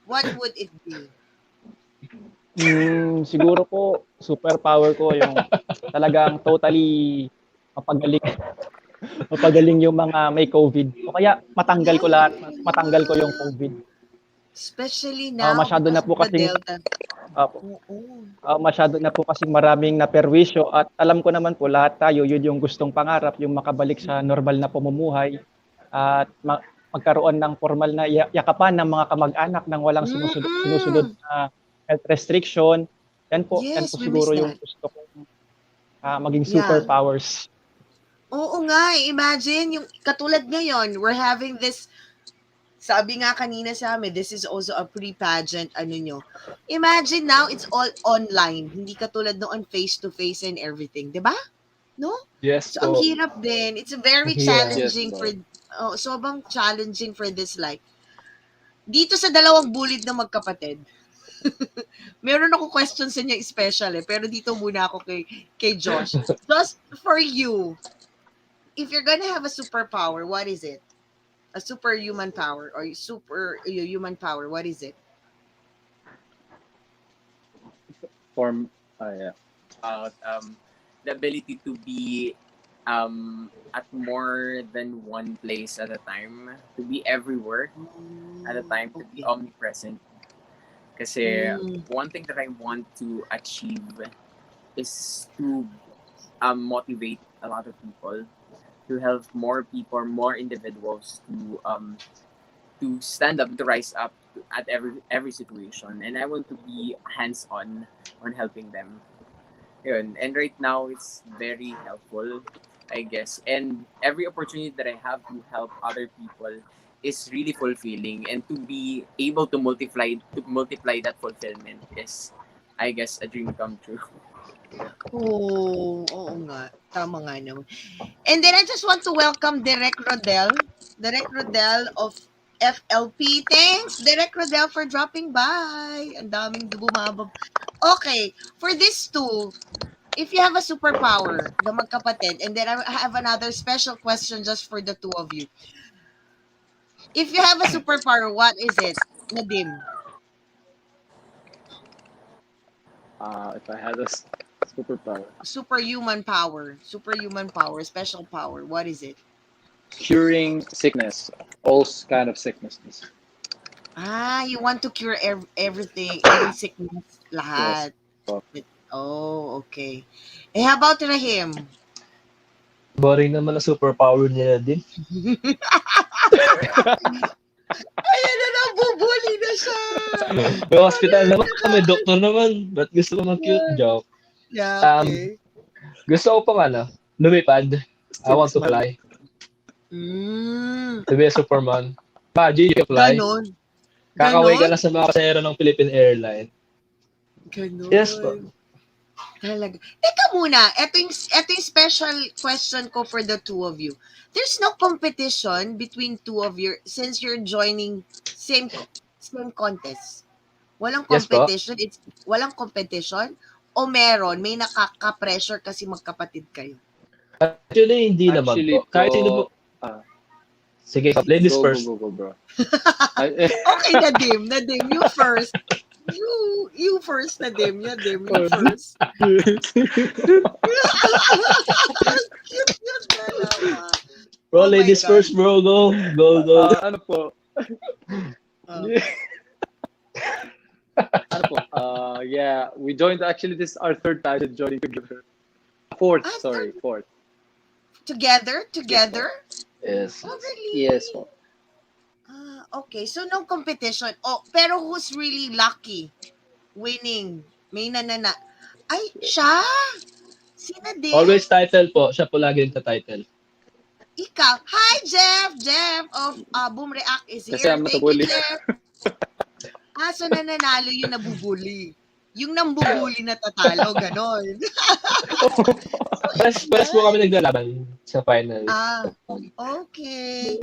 what would it be? Siguro po, superpower ko yung talagang totally mapagaling, mapagaling yung mga may COVID. O kaya matanggal ko lahat, matanggal ko yung COVID. Especially now Masyado because na po of the kasing Delta. masyado na po kasing maraming naperwisyo at alam ko naman po lahat tayo yun yung gustong pangarap, yung makabalik sa normal na pamumuhay at magkaroon ng formal na yakapan ng mga kamag-anak nang walang sinusunod na health restriction. Yan po Yes, we miss siguro yung that. gusto kong maging Yeah. superpowers. Oo nga, imagine yung katulad ngayon, we're having this. Sabi nga kanina sa amin, this is also a pre-pageant, ano nyo. Imagine now, it's all online. Hindi katulad noon face-to-face and everything. 'Di ba? No? Yes So, ang po. hirap din. It's very Yeah. challenging Yes, for, sobrang challenging for this life. Dito sa dalawang bullied na magkapatid, meron ako question sa inyo special pero dito muna ako kay Josh. Just for you, if you're gonna have a superpower, what is it? A superhuman power or human power, what is it? Yeah. The ability to be at more than one place at a time, to be everywhere at a time, to be omnipresent. Kasi one thing that I want to achieve is to motivate a lot of people, to help more people, more individuals to stand up, to rise up at every situation, and I want to be hands-on on helping them. Yun. And right now, it's very helpful, I guess. And every opportunity that I have to help other people is really fulfilling, and to be able to multiply that fulfillment is, I guess, a dream come true. Oo nga. Tama nga naman. And then I just want to welcome Direk Rodel of FLP. Thanks, Direk Rodel, for dropping by. Ang daming bumabab. Okay, for this two, if you have a superpower, the magkapatid, and then I have another special question just for the two of you. If you have a superpower, what is it? Nadim. If I had a superpower, Superhuman power, special power. What is it? curing sickness, all kind of sicknesses. You want to cure everything, every sickness, lahat. po. Oh, okay. How about Rahim? Boring naman ang superpower nila din. Ayan na, nabubuli na siya. May hospital naman, may doktor naman. Ba't gusto ko mag-cute? Joke. Yeah, Um, okay. gusto ko pang lumipad. I want to fly. Mm, To be a Superman. Imagine you can fly. ganon. Kakaway ka Ganon? lang sa mga pasahero ng Philippine Airlines. Yes po. Ganon. Talaga. Teka muna, ito yung special question ko for the two of you. There's no competition between two of your, since you're joining same contest. Walang Yes po. competition, walang competition o meron, may nakaka-pressure kasi magkapatid kayo. Actually, hindi naman Actually po. Kahit sino po. po, Sige, ladies go, go, first. go, go, bro. Okay, Nadim, you first. You first, Nadim, you first. Cute yun dalawa. Bro, Oh my ladies God. first, bro. Go, go, go. Ano po? Oh. Ano po? Yeah, we joined, actually, this is our third time joining together. Fourth. Together? Yes. Oh, really? Yes po. Okay, so no competition. Oh, pero who's really lucky winning? May nanana. Ay, siya! Si Nadim? Always title po. Siya po lagi nagta-title. Ikaw. Hi, Jeff of Boom React is here. Kasi I'm not a Thank you, bully. Jeff. So nananalo yung nabubuli. Yung nambubuli na tatalo, ganon. Press po kami naglalaban sa final. Okay.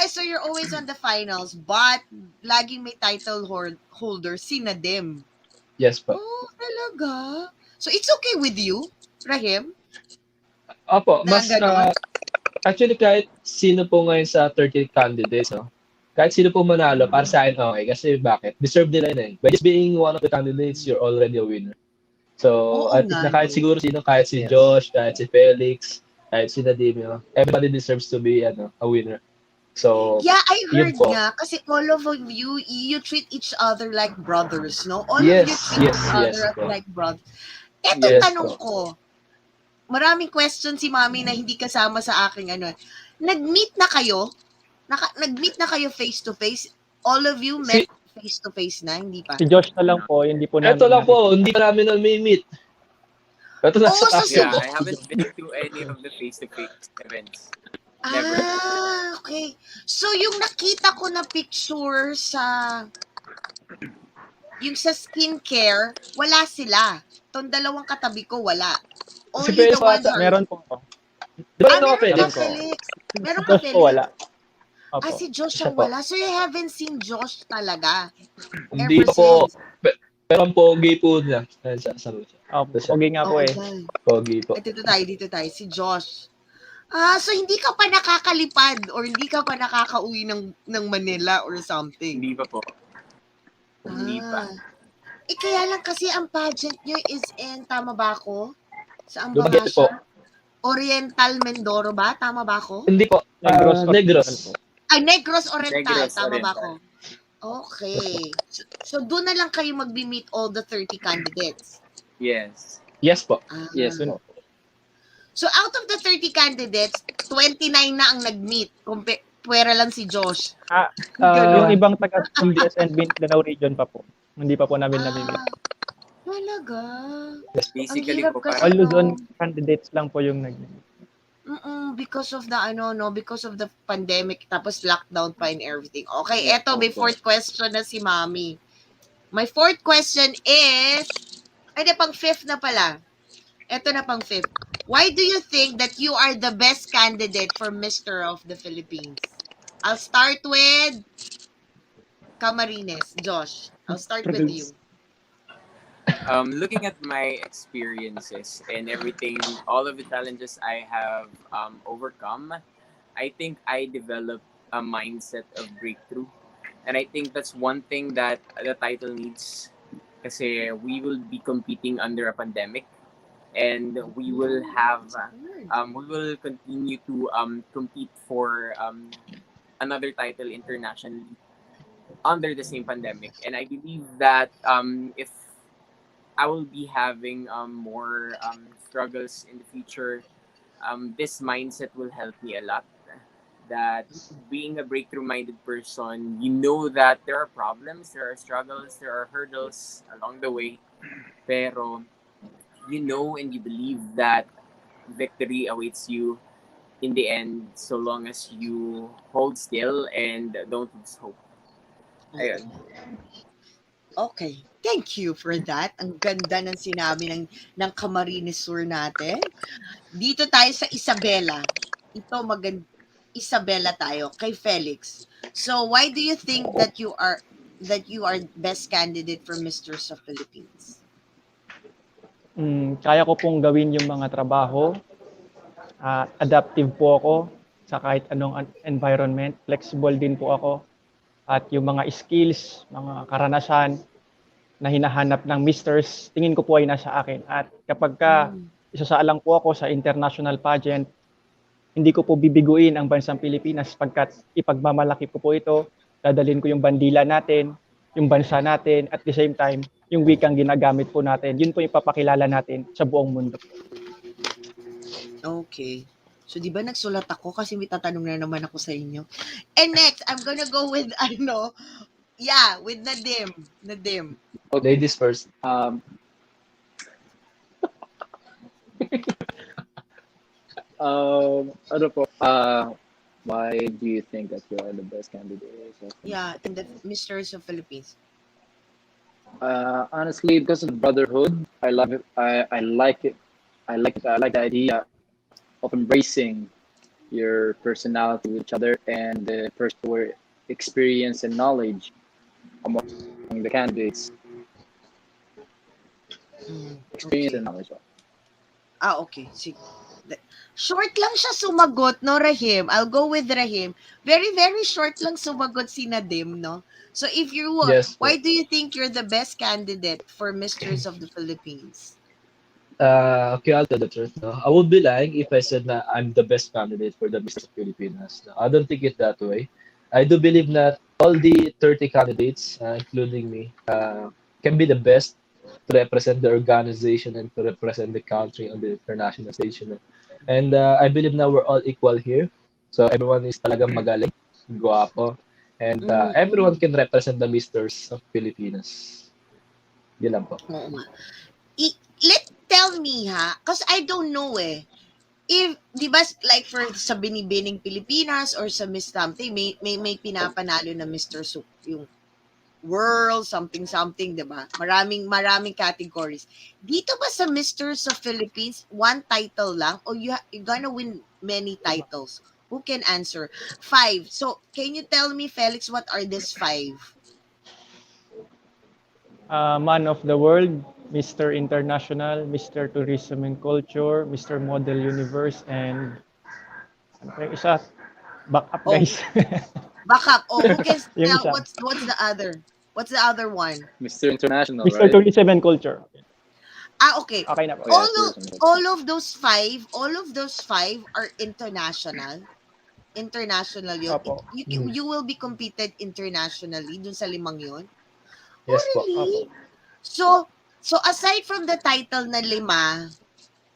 So you're always on the finals, but laging may title holder, si Nadim. Yes po. Oh, talaga? So it's okay with you, Rahim? Opo, Na mas ganon? actually kahit sino po ngayon sa 30 candidates, no? Kahit sino po manalo, para sa akin okay. Kasi bakit? Deserve nila yun eh. By just being one of the candidates, you're already a winner. So, Oo I think nga, na kahit no? siguro sino, kahit si Josh, kahit si Felix, kahit si Nadim, everybody deserves to be a winner. So, Yeah, I yun heard po. nga, kasi all of you treat each other like brothers, no? All Yes, of you treat yes, each yes other po. like brothers. Eto Yes tanong po. ko, maraming question si Mami na hindi kasama sa aking Nag-meet na kayo? Nag-meet na kayo face to face? All of you met face to face na, hindi pa? Si Josh na lang po, hindi po namin Ito lang po, hindi pa namin na-meet. Ito na Oh, so sa Yeah, I haven't been to any of the face-to-face events. Never. okay. So yung nakita ko na picture yung sa skincare, wala sila. Tong dalawang katabi ko, wala. Si Only the Felix ones ata. Meron po. Di ba meron Felix? ka, Felix. Meron Si ka, Josh Felix. po wala. Opo. Si Josh Siya ang po. wala. So you haven't seen Josh talaga? Hindi Ever po. since? Pero ang pogi po niya. Sa siya. Opo, Siya. okay nga po eh. Okay. Pogi po. Dito tayo. Si Josh. So hindi ka pa nakakalipad or hindi ka pa nakakauwi ng Manila or something? Hindi pa po. Hindi pa. Kaya lang kasi ang pageant nyo is in, tama ba ako? Saan ba Dumaguete po. siya? Oriental Mindoro ba? Tama ba ako? Hindi po. Negros. Negros. Negros Oriental. Negros Tama ba Oriental. ako? Okay. So doon na lang kayo mag-meet all the 30 candidates? Yes. Yes po. Yes po. So out of the 30 candidates, 29 na ang nag-meet. Pwera lang si Josh. Yung ibang taga MBS and Mindanao region pa po. Hindi pa po namin nami-meet. Talaga? Basically Ang hirap po, kasi, All Luzon candidates lang po yung nag-meet. Because of the because of the pandemic, tapos lockdown pa and everything. Okay, eto, may fourth question na si Mami. My fourth question is, pang fifth na pala. Eto na pang fifth. Why do you think that you are the best candidate for Mr. of the Philippines? I'll start with Camarines. Josh, I'll start with you. Looking at my experiences and everything, all of the challenges I have overcome, I think I developed a mindset of breakthrough. And I think that's one thing that the title needs, kasi we will be competing under a pandemic. And we will we will continue to compete for another title internationally under the same pandemic. And I believe that if I will be having more struggles in the future, this mindset will help me a lot. That being a breakthrough-minded person, you know that there are problems, there are struggles, there are hurdles along the way, pero you know and you believe that victory awaits you in the end, so long as you hold still and don't lose hope. Ayun. Okay. Thank you for that. Ang ganda ng sinabi ng Camarines Sur natin. Dito tayo sa Isabela. Ito Isabela tayo kay Felix. So why do you think that you are best candidate for Misters of Philippines? Kaya ko pong gawin yung mga trabaho. Adaptive po ako sa kahit anong environment. Flexible din po ako. At yung mga skills, mga karanasan na hinahanap ng misters, tingin ko po ay nasa akin. At kapag isasaalang po ako sa international pageant, hindi ko po bibiguin ang bansang Pilipinas pagkat ipagmamalaki ko po ito, dadalhin ko yung bandila natin, yung bansa natin, at the same time, yung wikang ginagamit po natin. Yun po yung papakilala natin sa buong mundo. Okay. So, di ba nagsulat ako kasi may tatanong na naman ako sa inyo. And next, I'm gonna go with, with Nadim. Nadim. Ladies first. Ano po? Why do you think that you are the best candidate? Yeah, in the Misters of Philippines. Honestly, because of the brotherhood, I love it. I like it. I like the idea of embracing your personality with each other and the personal experience and knowledge among the candidates. Experience Okay. and knowledge. Okay. Sige. Short lang siya sumagot, no, Rahim? I'll go with Rahim. Very, very short lang sumagot si Nadim, no? So if you Yes why po. do you think you're the best candidate for Misters of the Philippines? Okay, I'll tell the truth. No? I would be lying if I said that I'm the best candidate for the Mr. Filipinas. No, I don't think it that way. I do believe that all the 30 candidates, including me, can be the best to represent the organization and to represent the country on the international stage. You know? And I believe now we're all equal here. So everyone is talagang magaling, guwapo, and everyone can represent the Misters of Filipinas. Yun lang po. Oo nga. Tell me because I don't know if, di ba, like for sa Binibining Pilipinas or sa Miss something, may pinapanalo na Mr. Soup, yung world, something, di ba? Maraming categories. Dito ba sa Misters of Philippines, one title lang or you're gonna win many titles? Who can answer? 5. So, can you tell me, Felix, what are these 5? Man of the World, Mr. International, Mr. Tourism and Culture, Mr. Model Universe, and ano pa yung isa? Back up, guys. Backup. Who can Yung tell isa. what's the other? What's the other one? Mr. International, Mr. right? Tourism and Culture. Okay. Okay na po. Oh, yeah, All of those five are international. International yun. Opo. You will be competed internationally dun sa 5 yun. Yes po. Really? So aside from the title na 5,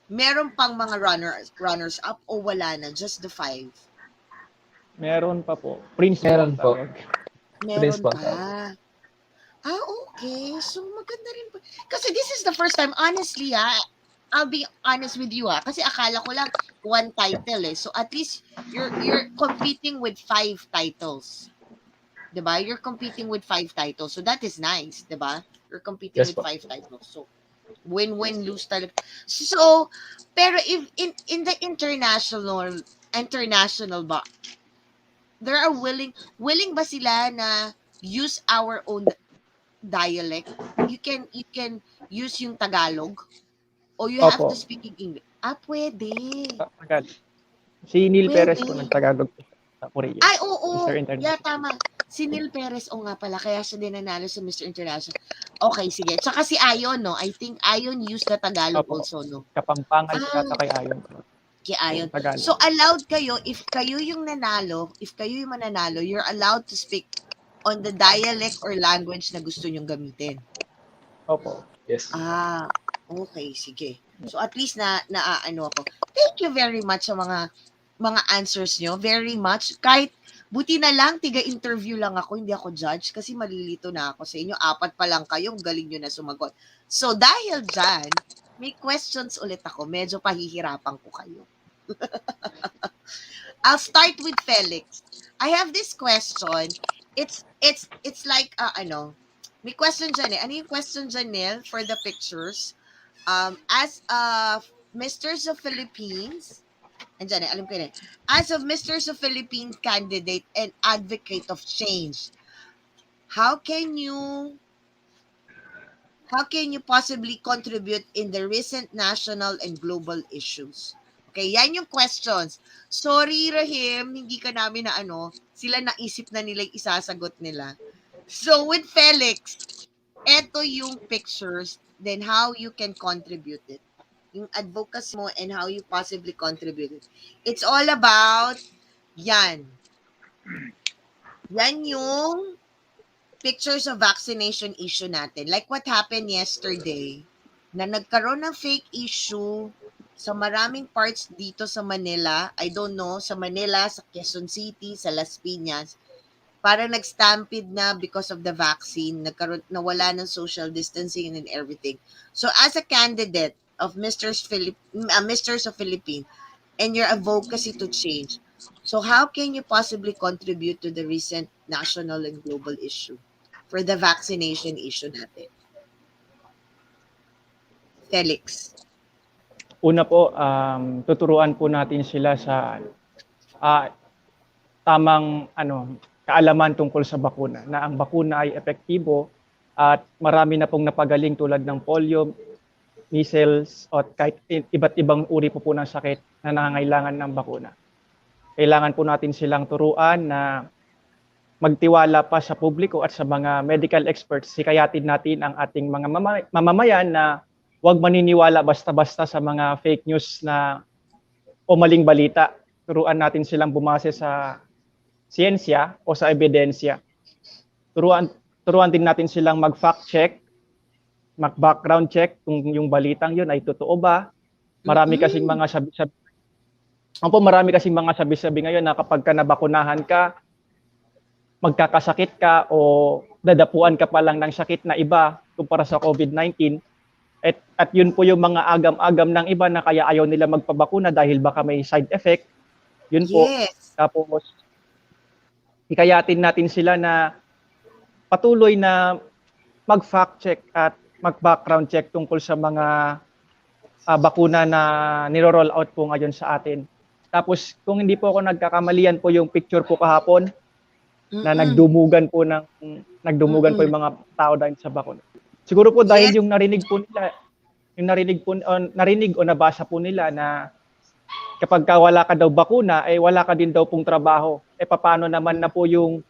meron pang mga runners up o wala na? Just the 5? Meron pa po. Prince Meron po. tawag. Meron Prince po. pa. Okay. So, maganda rin po. Kasi this is the first time, honestly, I'll be honest with you, kasi akala ko lang one title So, at least, you're competing with 5 titles. Diba? You're competing with 5 titles. So, that is nice. Diba? You're competing Yes with po. 5 titles. So, win-win, lose talaga. So, pero if in the international ba, there are willing ba sila na use our own dialect? You can use yung Tagalog or you have to Opo. speak in English. Pwede. Agad. Si Neil Perez po Pwede. nagtagalog sa Korea. Ay, oo. Mr. International. Yeah, tama. Si Neil Perez, nga pala, kaya siya din nanalo sa Mr. International. Okay, sige. Tsaka si Ayon, no? I think Ayon used the Tagalog Opo. also, no? Kapampangan yata kay Ayon. Kay Ayon. Tagalog. So, allowed kayo, if kayo yung mananalo, you're allowed to speak on the dialect or language na gusto nyong gamitin. Opo. Yes. Okay, sige. So, at least ano ako. Thank you very much sa mga answers nyo. Very much. Kahit, buti na lang, tiga-interview lang ako, hindi ako judge, kasi malilito na ako sa inyo. 4 pa lang kayo, galing nyo na sumagot. So, dahil dyan, May questions ulit ako. Medyo pahihirapan ko kayo. I'll start with Felix. I have this question. It's like may question dyan eh. Ano yung question dyan, Nel, for the pictures? As a Misters of Philippines, andyan eh, alam ko yun eh. As of Misters of Philippines candidate and advocate of change, how can you possibly contribute in the recent national and global issues? Okay, yan yung questions. Sorry, Rahim, hindi ka namin na sila naisip na nila yung isasagot nila. So, with Felix, eto yung pictures, then how you can contribute it. Yung advocacy mo and how you possibly contribute it. It's all about yan. Yan yung pictures of vaccination issue natin. Like what happened yesterday, na nagkaroon ng fake issue sa maraming parts dito sa Manila. I don't know, sa Manila, sa Quezon City, sa Las Piñas. Para nag-stampede na because of the vaccine, nawala ng social distancing and everything. So as a candidate of Misters of Philippines and your advocacy to change, so how can you possibly contribute to the recent national and global issue for the vaccination issue natin? Felix. Una po, tuturuan po natin sila sa tamang kaalaman tungkol sa bakuna, na ang bakuna ay epektibo at marami na pong napagaling tulad ng polio, measles, at kahit iba't ibang uri po ng sakit na nangangailangan ng bakuna. Kailangan po natin silang turuan na magtiwala pa sa publiko at sa mga medical experts. Hikayatin natin ang ating mga mamamayan na huwag maniniwala basta-basta sa mga fake news na o maling balita. Turuan natin silang bumase sa siyensya o sa ebidensya. Turuan din natin silang mag-fact check, mag-background check kung yung balitang yun ay totoo ba. Marami kasing mga sabi-sabi ngayon na kapag ka nabakunahan ka, magkakasakit ka o dadapuan ka pa lang ng sakit na iba kumpara sa COVID-19. At yun po yung mga agam-agam ng iba na kaya ayaw nila magpabakuna dahil baka may side effect. Yun po. Yes. Tapos, hikayatin natin sila na patuloy na mag-fact check at mag-background check tungkol sa mga bakuna na niro-roll out po ngayon sa atin. Tapos, kung hindi po ako nagkakamalian po yung picture po kahapon, na nagdumugan po yung mga tao dahil sa bakuna. Siguro po dahil yung narinig o nabasa po nila na kapag wala ka daw bakuna, wala ka din daw pong trabaho. Paano naman na po yung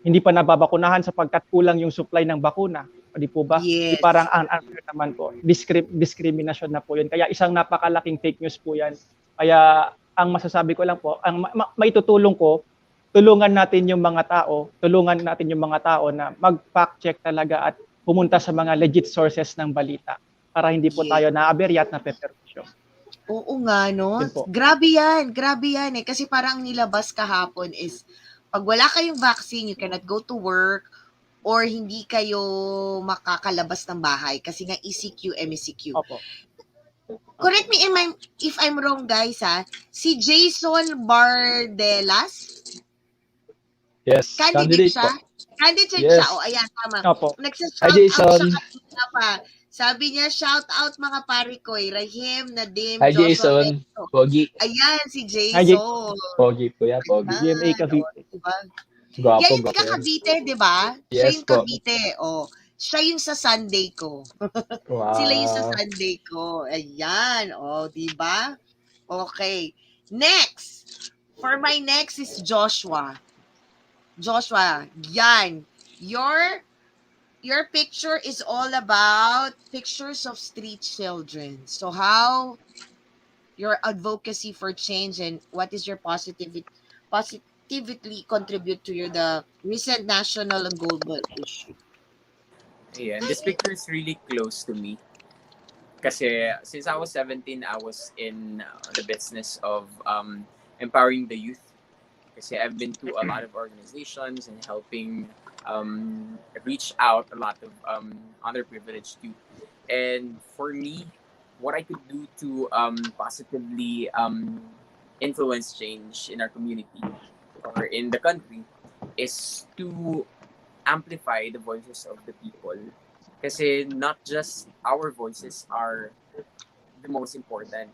hindi pa nababakunahan sapagkat kulang yung supply ng bakuna? Di po ba? Yes. Parang unfair naman po. Discrimination na po yun. Kaya isang napakalaking fake news po yan. Kaya ang masasabi ko lang po, ang maitutulong ko, tulungan natin yung mga tao na mag-fact check talaga at pumunta sa mga legit sources ng balita para hindi po tayo naaberya at napeperwisyo. Oo nga, no? Grabe yan eh. Kasi parang nilabas kahapon is, pag wala kayong vaccine, you cannot go to work or hindi kayo makakalabas ng bahay kasi nga ECQ, MECQ. Opo. Correct me if I'm wrong, guys, ha? Si Jason Bardelas, Yes, candidate siya? Candidate siya. O, ayan, tama. Opo. Nagsa-shout Hi, Jason. out siya kanina pa. Sabi niya, shout out mga pari ko, Rahim, Nadim, Hi, Joshua, Jason. Beto. Pogi. Ayan, si Hi, Jason. Pogi po yan, Pogi. GMA Cavite. Diba? Gwapo, Yan yung taga Cavite, di ba? Siya Yes yung po. Cavite. Siya yung sa Sunday ko. Wow. Sila yung sa Sunday ko. Ayan. Di ba? Okay. Next. For my next is Joshua. Joshua, yan. Your picture is all about pictures of street children. So how your advocacy for change and what is your positively contribute to the recent national and global issue? Yeah, this picture is really close to me. Kasi since I was 17, I was in the business of empowering the youth. Kasi I've been to a lot of organizations and helping reach out a lot of underprivileged youth. And for me, what I could do to positively influence change in our community or in the country is to amplify the voices of the people. Kasi not just our voices are the most important.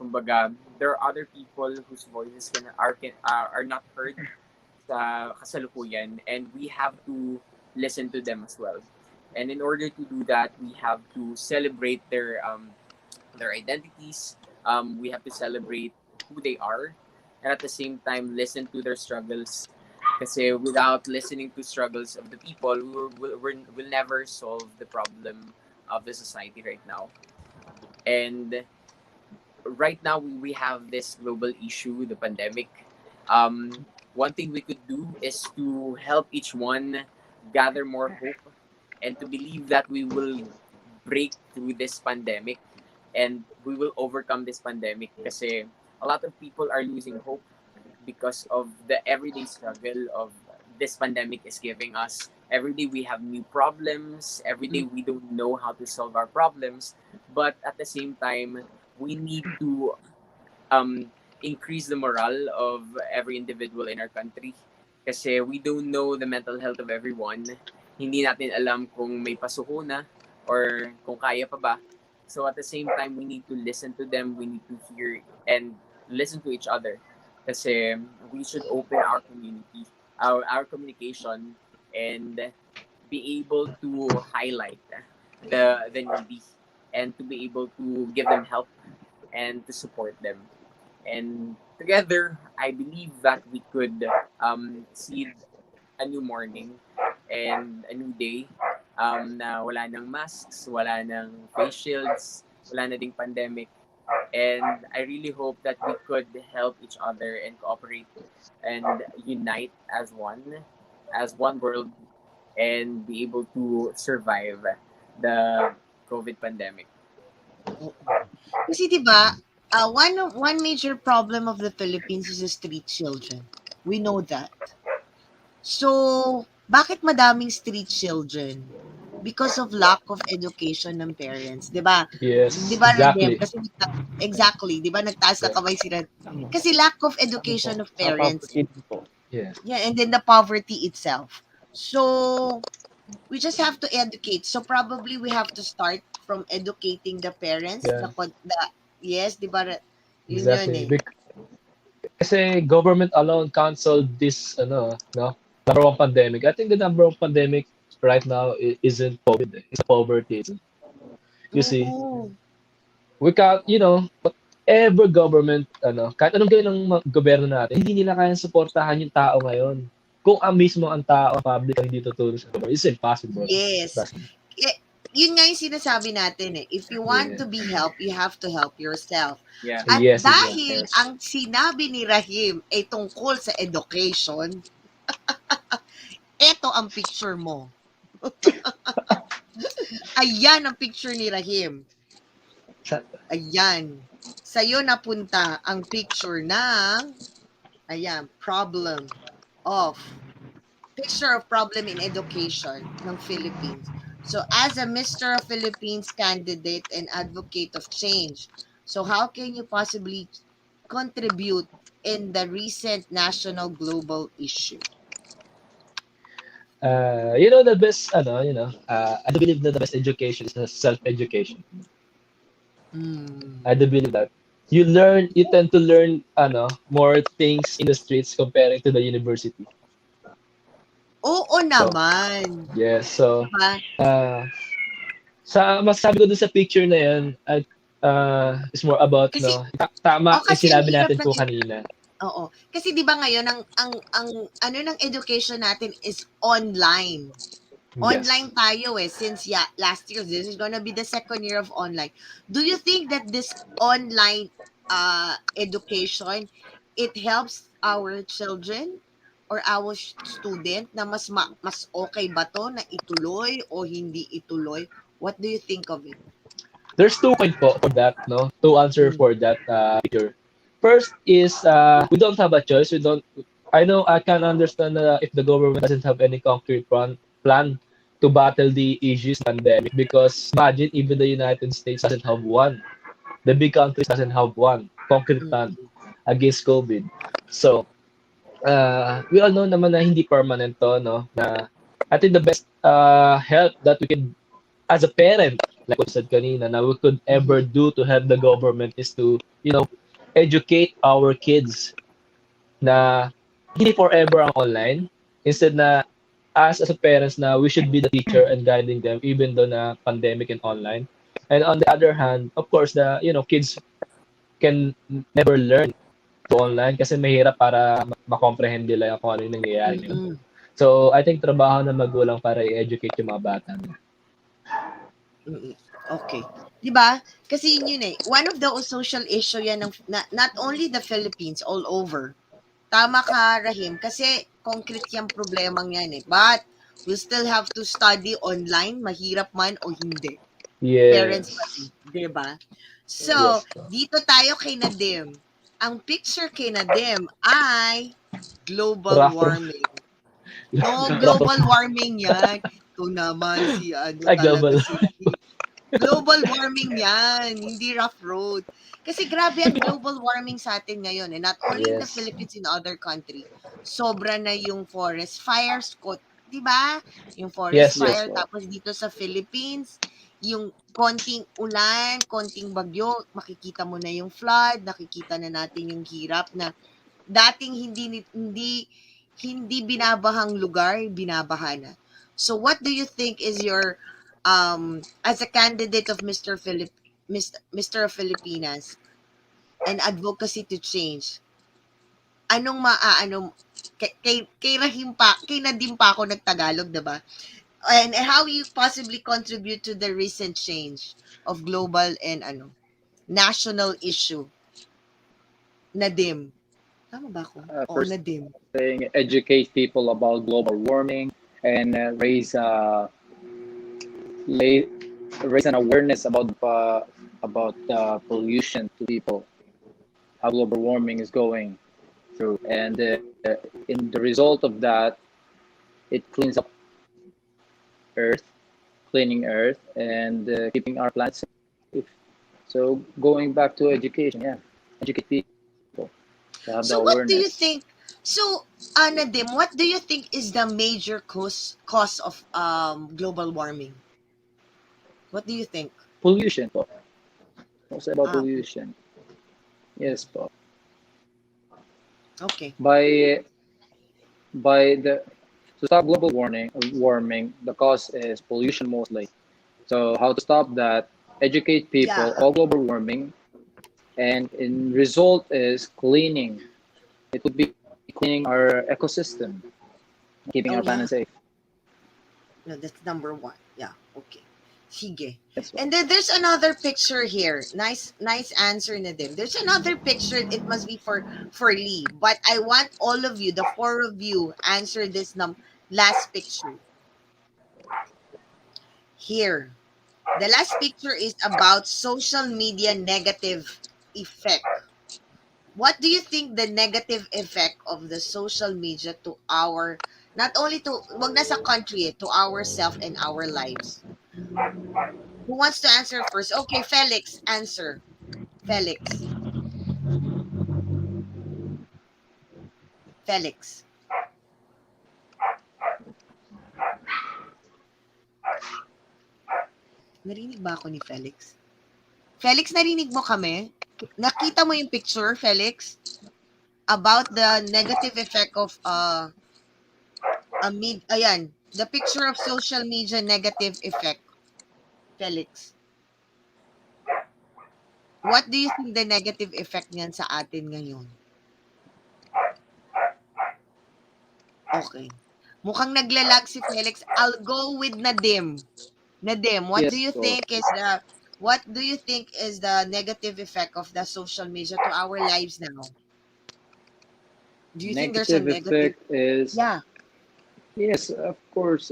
Kumbaga, there are other people whose voices are not heard sa kasalukuyan, and we have to listen to them as well. And in order to do that, we have to celebrate their identities. We have to celebrate who they are, and at the same time listen to their struggles. Kasi without listening to struggles of the people, we'll never solve the problem of the society right now. And right now we have this global issue, the pandemic. One thing we could do is to help each one gather more hope and to believe that we will break through this pandemic and we will overcome this pandemic kasi a lot of people are losing hope because of the everyday struggle of this pandemic is giving us. Every day we have new problems. Every day we don't know how to solve our problems. But at the same time, we need to increase the morale of every individual in our country. Kasi we don't know the mental health of everyone. Hindi natin alam kung may pasuko na or kung kaya pa ba. So at the same time, we need to listen to them. We need to hear and listen to each other. Kasi we should open our community, our communication, and be able to highlight the needy and to be able to give them help and to support them. And together, I believe that we could see a new morning and a new day na wala nang masks, wala nang face shields, wala na ding pandemic. And I really hope that we could help each other and cooperate and unite as one world, and be able to survive the COVID pandemic. Kasi 'di ba, one major problem of the Philippines is the street children. We know that. So, bakit madaming street children? Because of lack of education ng parents, 'di ba? Yes, 'Di ba Radem? exactly. Kasi exactly, 'di ba nagtaas na Yeah. kamay sila. Kasi lack of education of parents. Poverty din po. Yes. Yeah, and then the poverty itself. So, we just have to educate. So probably we have to start from educating the parents, Yeah. the yes, 'di ba? Yun yun Exactly. eh. Kasi government alone can't solve this no, number one pandemic. I think the number one pandemic right now isn't COVID, it's poverty. You see, Oo. we can't, whatever government, kahit anong gawin ng gobyerno natin, hindi nila kayang suportahan yung tao ngayon. Kung mismo ang tao, ang public, ang hindi tutulong sa government, it's impossible. Yes. Yun nga yung sinasabi natin eh. If you want to be helped, you have to help yourself. Yeah. At Yes, dahil yes. ang sinabi ni Rahim ay tungkol sa education, eto ang picture mo. Ayan ang picture ni Rahim. Ayan. Sa'yo napunta ang picture ng picture of problem in education ng Philippines. So as a Mr. Philippines candidate and advocate of change, so how can you possibly contribute in the recent national global issue? The best, I do believe that the best education is self-education. I do believe that. You tend to learn, more things in the streets comparing to the university. Oo naman. Yes, so, Diba? masasabi ko dun sa picture na yan, is more about, Kasi, tama yung kasi sinabi ang hirap natin po kanina. Oo. Kasi 'di ba ngayon ang ano ng education natin is online. Online tayo since last year. This is gonna be the second year of online. Do you think that this online education, it helps our children or our student na mas okay ba to na ituloy o hindi ituloy? What do you think of it? There's 2 points po for that, no? To answer for that picture. First is we don't have a choice. I know I can understand if the government doesn't have any concrete plan to battle the issues pandemic, because imagine even the United States doesn't have one. The big countries doesn't have one concrete plan Mm-mm. against COVID. So, we all know naman na hindi permanent to, no? Na I think the best help that we can, as a parent, like what you said kanina, na we could ever Mhm. do to help the government is to, educate our kids na hindi forever ang online. Instead na as a parents na we should be the teacher and guiding them even though na pandemic and online. And on the other hand, of course, the kids can never learn to online kasi mahirap para ma-comprehend nila kung ano yung nangyayari. Mm-mm. So, I think trabaho ng magulang para i-educate yung mga bata. Mm. Okay. 'Di ba? Kasi yun eh. One of the social issue yan ng not only the Philippines, all over. Tama ka, Rahim, kasi concrete yung problemang yan eh. But we still have to study online, mahirap man o hindi. Parents pa Yes. rin, 'di ba? So, Yes. dito tayo kay Nadim. Ang picture kay Nadim ay global Rough. warming. No, Rough. global warming yan. Ito naman si ano Ay, talaga global. si global warming yan, hindi rough road. Kasi grabe ang global warming sa atin ngayon, eh. Not only in the Yes. Philippines, in other country. Sobra na yung forest fires, 'di ba? Yung forest Yes. Yes fire, po. tapos dito sa Philippines, yung konting ulan, konting bagyo, makikita mo na yung flood, nakikita na natin yung hirap na dating hindi binabahang lugar, binabaha na. So what do you think is your as a candidate of Mr. of Filipinas and advocacy to change, anong maaano kay Rahim pa, kay Nadim pa ako nagtagalog, 'di ba? And how you possibly contribute to the recent change of global and national issue? Nadim. Tama ba ako? Oo, First Nadim. thing, educate people about global warming and raise an awareness about pollution to people, how global warming is going through, and in the result of that, it cleans up Earth, cleaning Earth, and keeping our planet safe. So going back to education, yeah, educate people to have the So what do you awareness. think? So, Nadim, what do you think is the major cause of global warming? What do you think? Pollution po. Also about Ah, pollution. Yes po. okay. By the to stop global warming, the cause is pollution mostly. So how to stop that? Educate people Yeah. all global warming, and in result is cleaning. It would be cleaning our ecosystem, keeping Oh our yeah. planet safe. No, that's number one. Yeah. Okay. Sige. Yes, And then there's another picture here. Nice answer, Nadim. There's another picture. It must be for Lee. But I want all of you, the four of you, answer this last picture. Here. The last picture is about social media negative effect. What do you think the negative effect of the social media to our, not only to, wag na sa country, to ourselves and our lives? Who wants to answer first? Okay, Felix, answer. Felix. Felix. Narinig ba ako ni Felix? Felix, narinig mo kami? Nakita mo yung picture, Felix? About the negative effect of ayan, the picture of social media negative effect. Felix. What do you think the negative effect niyan sa atin ngayon? Okay. Mukhang naglalag si Felix. I'll go with Nadim. Nadim, what do Yes you po. think is the negative effect of the social media to our lives now? Do you think there's a Negative negative? effect is, Yeah. yes, of course.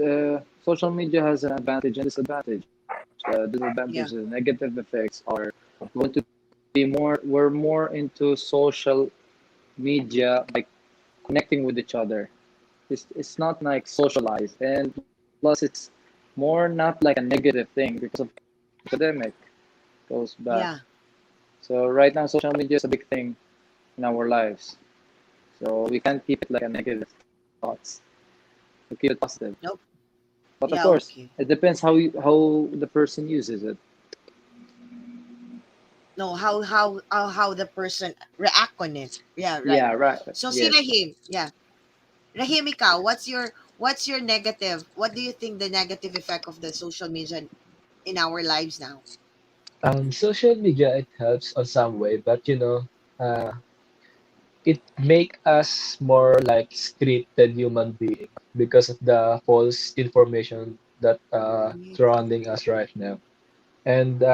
Social media has an advantage and disadvantage. Yeah. Disadvantages, the negative effects are going to be more. We're more into social media, like connecting with each other. It's not like socialized, and plus it's more not like a negative thing because of pandemic goes back. Yeah. So right now, social media is a big thing in our lives. So we can't keep it like a negative thoughts. We keep it positive. Nope. But of Yeah, course, okay. it depends how the person uses it. No, how the person react on it. Yeah, right. Yeah, right. So si Yes. Rahim, yeah. Rahim, ikaw, what's your negative? What do you think the negative effect of the social media in our lives now? Social media, it helps on some way, but uh, it make us more like scripted human being because of the false information that surrounding us right now. And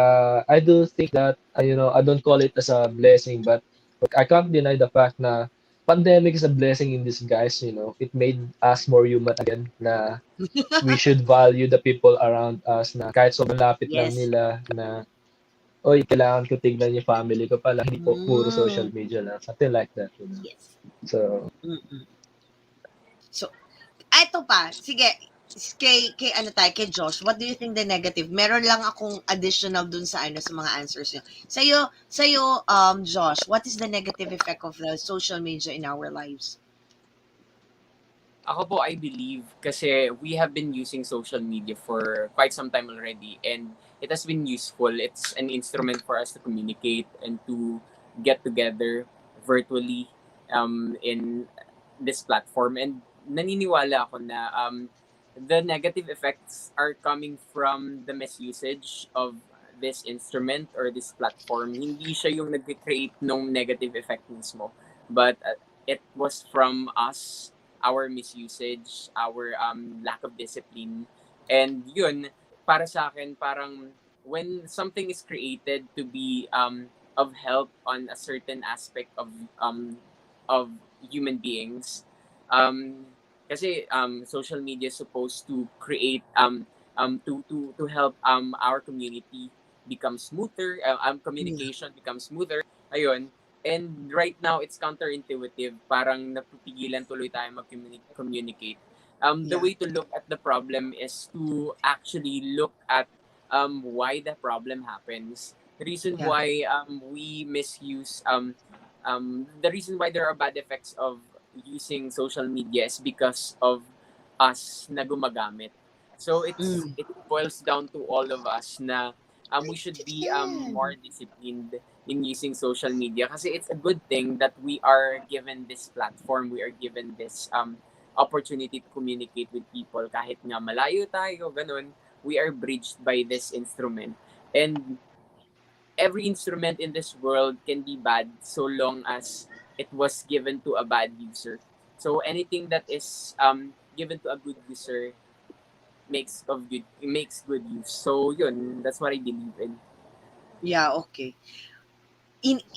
I do think that I don't call it as a blessing, but I can't deny the fact na pandemic is a blessing in disguise. It made us more human again. Na we should value the people around us. Na kahit sobrang lapit lang Yes. nila na oy, kailangan ko tignan yung family ko pala, hindi puro social Mm, media lang. Something like that. yes. So, Mm-mm. So, eto pa, sige, kay ano tayo, kay Josh, what do you think the negative? Meron lang akong additional dun sa sa mga answers niyo. Sa'yo, Josh, what is the negative effect of the social media in our lives? Ako po, I believe, kasi we have been using social media for quite some time already, and it has been useful. It's an instrument for us to communicate and to get together virtually in this platform. And naniniwala ako na the negative effects are coming from the misusage of this instrument or this platform. Hindi siya yung nag-create ng negative effect mismo, but it was from us, our misusage, our lack of discipline. And yun, para sa akin, parang when something is created to be of help on a certain aspect of human beings, um, kasi social media is supposed to create to help our community become smoother, Yeah. communication becomes smoother. Ayun. And right now, it's counterintuitive. Parang napipigilan tuloy tayo mag-communicate. The Yeah. way to look at the problem is to actually look at why the problem happens. The reason Yeah. why we misuse, the reason why there are bad effects of using social media is because of us na gumagamit. So Mm. it boils down to all of us na we should be more Yan. disciplined in using social media kasi it's a good thing that we are given this platform, we are given this opportunity to communicate with people kahit nga malayo tayo, ganun, we are bridged by this instrument. And every instrument in this world can be bad so long as it was given to a bad user. So anything that is given to a good user makes good use. So yun, that's what I believe in. Yeah, okay.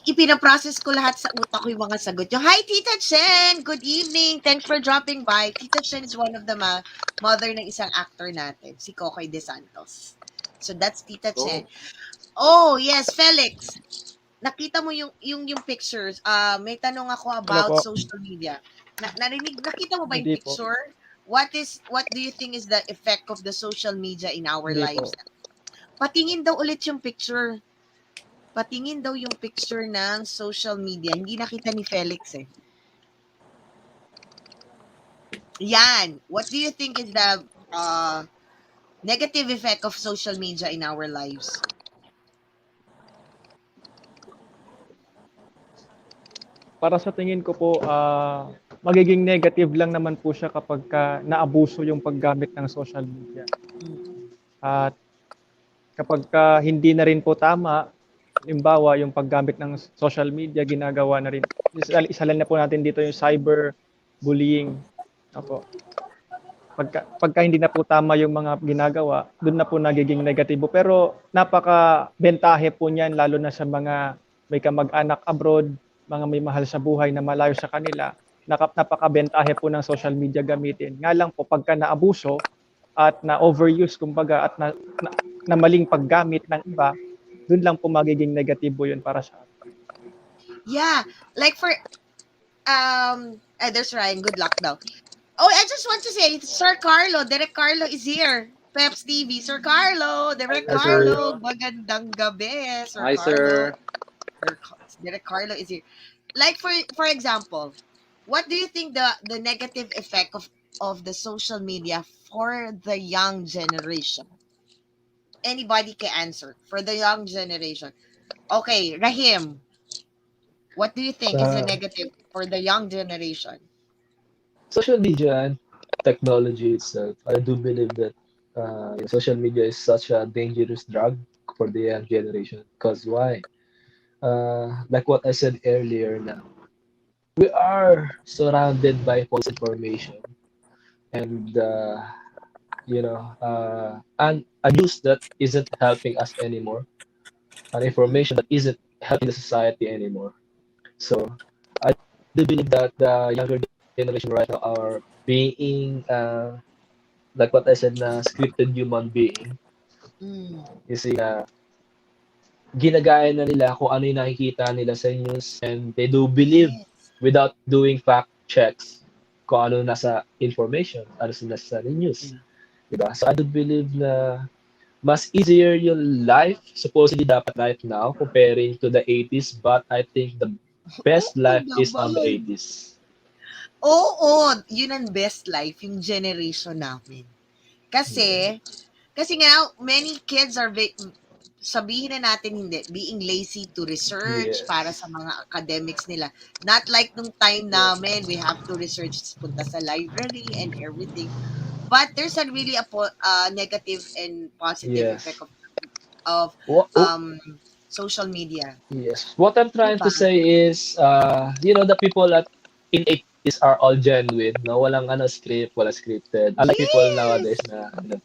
Ipinaprocess ko lahat sa utak ko yung mga sagot nyo. Hi, Tita Chen! Good evening! Thanks for dropping by. Tita Chen is one of the mother ng isang actor natin, si Kokoy De Santos. So, that's Tita Chen. Oh. Oh, yes, Felix. Nakita mo yung pictures. May tanong ako Hello about po. social media. Nakita mo ba yung Hindi po. picture? What do you think is the effect of the social media in our Hindi lives? po. Patingin daw ulit yung picture. Patingin daw yung picture ng social media. Hindi nakita ni Felix eh. Yan. What do you think is the negative effect of social media in our lives? Para sa tingin ko po, magiging negative lang naman po siya kapag naabuso yung paggamit ng social media. At kapag hindi na rin po tama, halimbawa yung paggamit ng social media, ginagawa na rin. Isalin na po natin dito yung cyber bullying. Opo. Pagka hindi na po tama yung mga ginagawa, doon na po nagiging negatibo. Pero napaka-bentahe po niyan, lalo na sa mga may kamag-anak abroad, mga may mahal sa buhay na malayo sa kanila. Napaka-bentahe po ng social media gamitin. Nga lang po, pagka naabuso at na-overuse, kumbaga, at na maling paggamit ng iba, doon lang po magiging negatibo yun para sa atin. Yeah. Like for There's Ryan. Good luck daw. Oh, I just want to say, Sir Carlo, Derek Carlo is here. Peps TV, Sir Carlo, Derek Yes, sir. Carlo, magandang gabi, Sir Hi, Carlo. sir. Derek Carlo is here. Like for example, what do you think the negative effect of the social media for the young generation? Anybody can answer for the young generation. Okay, Rahim, what do you think is the Uh, negative for the young generation? Social media and technology itself, I do believe that social media is such a dangerous drug for the young generation. Because why? Like what I said earlier now, we are surrounded by false information and and a news that isn't helping us anymore, an information that isn't helping the society anymore. So I do believe that the younger generation right now are being like what I said na scripted human being. Mm, You see, ginagaya na nila kung ano yung nakikita nila sa news and they do believe yes. without doing fact checks kung ano nasa information, ano nasa news. Yeah. Diba? So I do believe na mas easier yung life, supposedly dapat life now comparing to the 80s, but I think the best Oo life is on the naman. 80s. Oo, yun ang best life, yung generation namin. Kasi, kasi nga, many kids are, sabihin na natin hindi, being lazy to research para Yes. sa mga academics nila. Not like nung time namin, we have to research, punta sa library and everything. But there's a really negative and positive effect Yes. of What, um social media. yes. What I'm Di trying ba? to say is, the people in 80s are all genuine. No, walang script, wala scripted. Unlike people nowadays Yes! na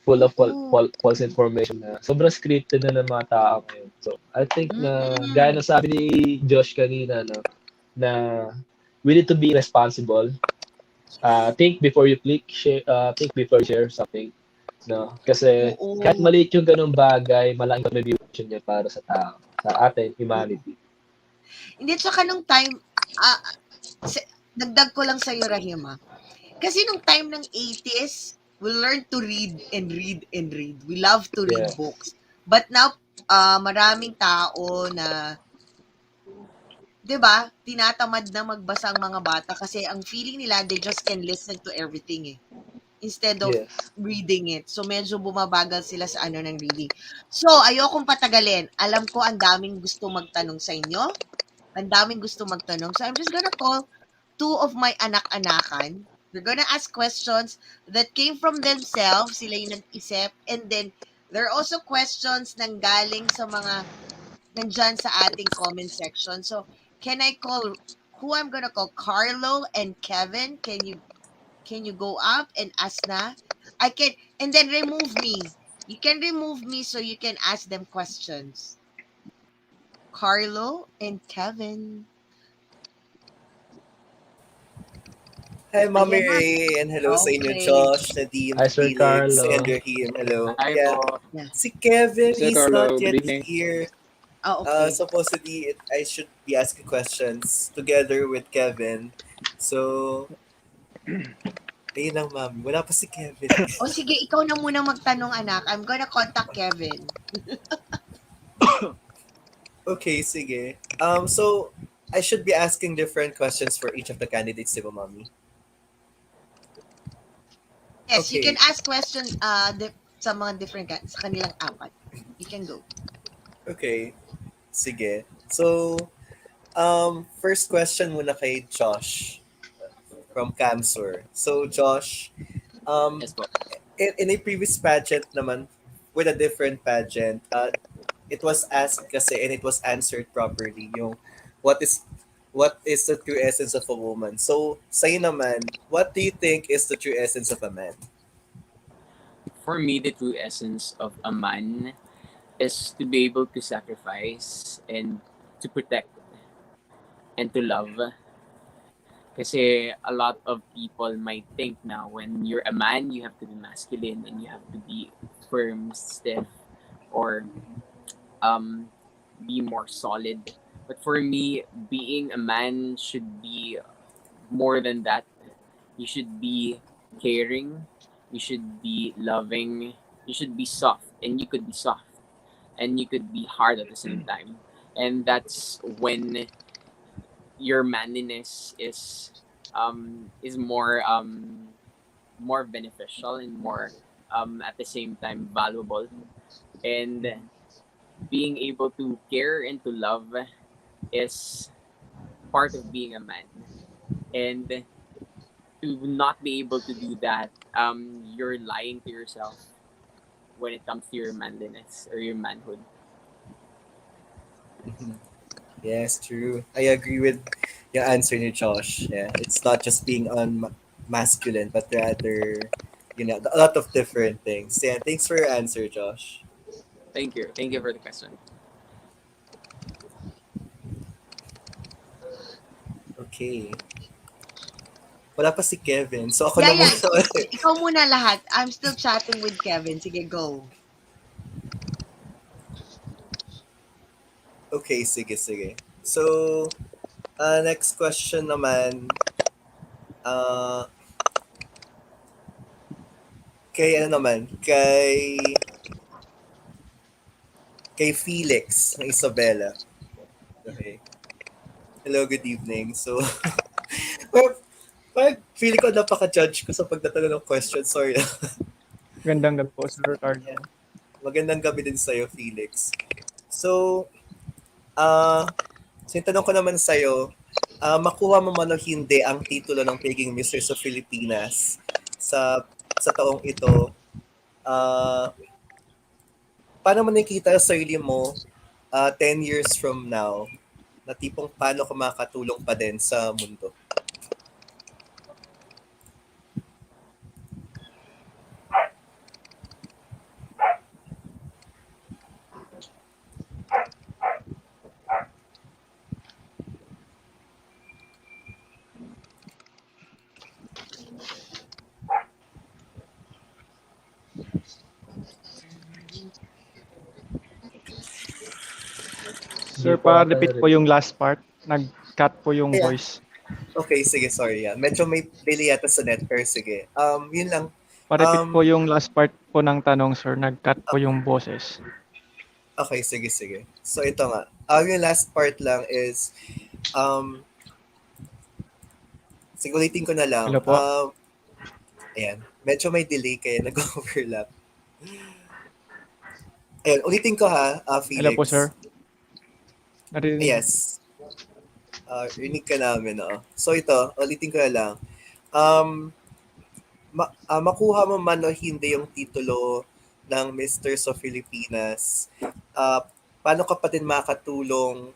full of Oo. false information na sobrang scripted na ng mga tao ngayon. So, I think na gaya Mm. ng sabi ni Josh kanina, no, na we need to be responsible. Think before you think before you share something. No? Kasi kahit Oo. maliit yung ganung bagay, malaking contribution niya para sa tao, sa atin, Oo. humanity. Hindi, tsaka nung time, ah, dagdag ko lang sa'yo, Rahim, ah. Kasi nung time ng 80s, we learned to read and read and read. We love to read Yes. books. But now, maraming tao na, 'di ba, tinatamad na magbasa ang mga bata kasi ang feeling nila they just can listen to everything eh, instead of Yes. reading it. So medyo bumabagal sila sa ano ng reading. So ayokong patagalin. Alam ko ang daming gusto magtanong sa inyo. Ang daming gusto magtanong. So I'm just gonna call two of my anak-anakan. They're gonna ask questions that came from themselves. Sila yung nag-isip. And then, there are also questions nang galing sa mga nandyan sa ating comment section. So, can I call who I'm gonna call? Carlo and Kevin. Can you go up and ask na? I can, and then remove me. You can remove me so you can ask them questions. Carlo and Kevin. Hi, Mommy Ayan na. Ray, and hello sa inyo, Okay. Josh, Nadim, Hi, Sir Felix, and Carlo. Rahim. Hello. Hi Yeah, po. Yeah. si Kevin, Sir he's not Carlo, good yet evening. here. Oh, okay. Supposedly, I should be asking questions together with Kevin. So, ayun lang, Mami. Wala pa si Kevin. O sige, ikaw na muna magtanong, anak. I'm gonna contact Kevin. Okay, sige. So, I should be asking different questions for each of the candidates, di ba, Mami? Yes, you can Okay. ask question sa mga different sa kanilang apat. You can go. Okay. Sige. So, first question muna kay Josh from Camsur. So, Josh, um, Yes po. in a previous pageant naman, with a different pageant, it was asked kasi and it was answered properly yung what is what is the true essence of a woman. So, sa'yo naman, what do you think is the true essence of a man? For me, the true essence of a man is to be able to sacrifice and to protect and to love. Kasi a lot of people might think now when you're a man, you have to be masculine and you have to be firm, stiff, or um, be more solid. But for me, being a man should be more than that, you should be caring, you should be loving, you should be soft, and you could be soft, and you could be hard at the same time. And that's when your manliness is more beneficial and more at the same time valuable. And being able to care and to love is part of being a man. And to not be able to do that, you're lying to yourself when it comes to your manliness or your manhood. Mhm. Yes, true. I agree with your answer ni Josh. Yeah, it's not just being masculine, but rather, a lot of different things. Yeah, thanks for your answer, Josh. Thank you. Thank you for the question. Okay. Wala pa si Kevin. So ako Yeah, na yeah. muna. Ikaw muna lahat. I'm still chatting with Kevin. Sige, go. Okay, sige, sige. So, next question naman. Uh, kay ano naman? Kay Felix ng Isabela. Okay. Hello, good evening. So, well, feeling ko napaka-judge ko sa pagtatanong ng question. Sorry. Gandang gabi po, Sir Ricardo. Yeah. Magandang gabi din sa'yo, Felix. So, ah, so yung tanong ko naman sa'yo, makuha mo man o hindi ang titulo ng pagiging Mistress of Filipinas sa taong ito, ah, paano mo nakikita sa sarili mo 10 years from now na tipong paano ka makatulong pa din sa mundo? Sir, Hindi po ata pa-repeat po narinig. yung last part. Nag-cut po yung Yeah. voice. Okay, sige, sorry. Yeah. Medyo may delay yata sa net, pero sige. Yun lang. Pa-repeat Um, po yung last part po ng tanong, sir. Nag-cut po yung boses. okay, sige, sige. So ito nga. Yung last part lang is, um, sige, ulitin ko na lang. Hello po. Ayan. Medyo may delay kaya nag-overlap. Ayan, ulitin ko ha, Hello po, Felix. sir. Narinig. Yes. Rinig ka namin, oo. So ito, ulitin ko na lang. Um, makuha mo man o hindi yung titulo ng Mistress of Filipinas, paano ka pa din makatulong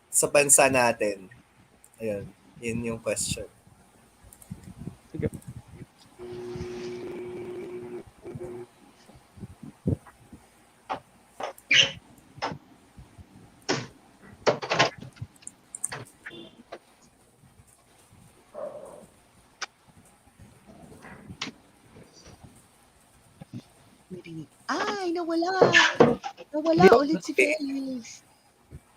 sa bansa natin? Ayun, yun yung question. Sige. Ay, nawala. Nawala Hindi ko- ulit si okay. Felix.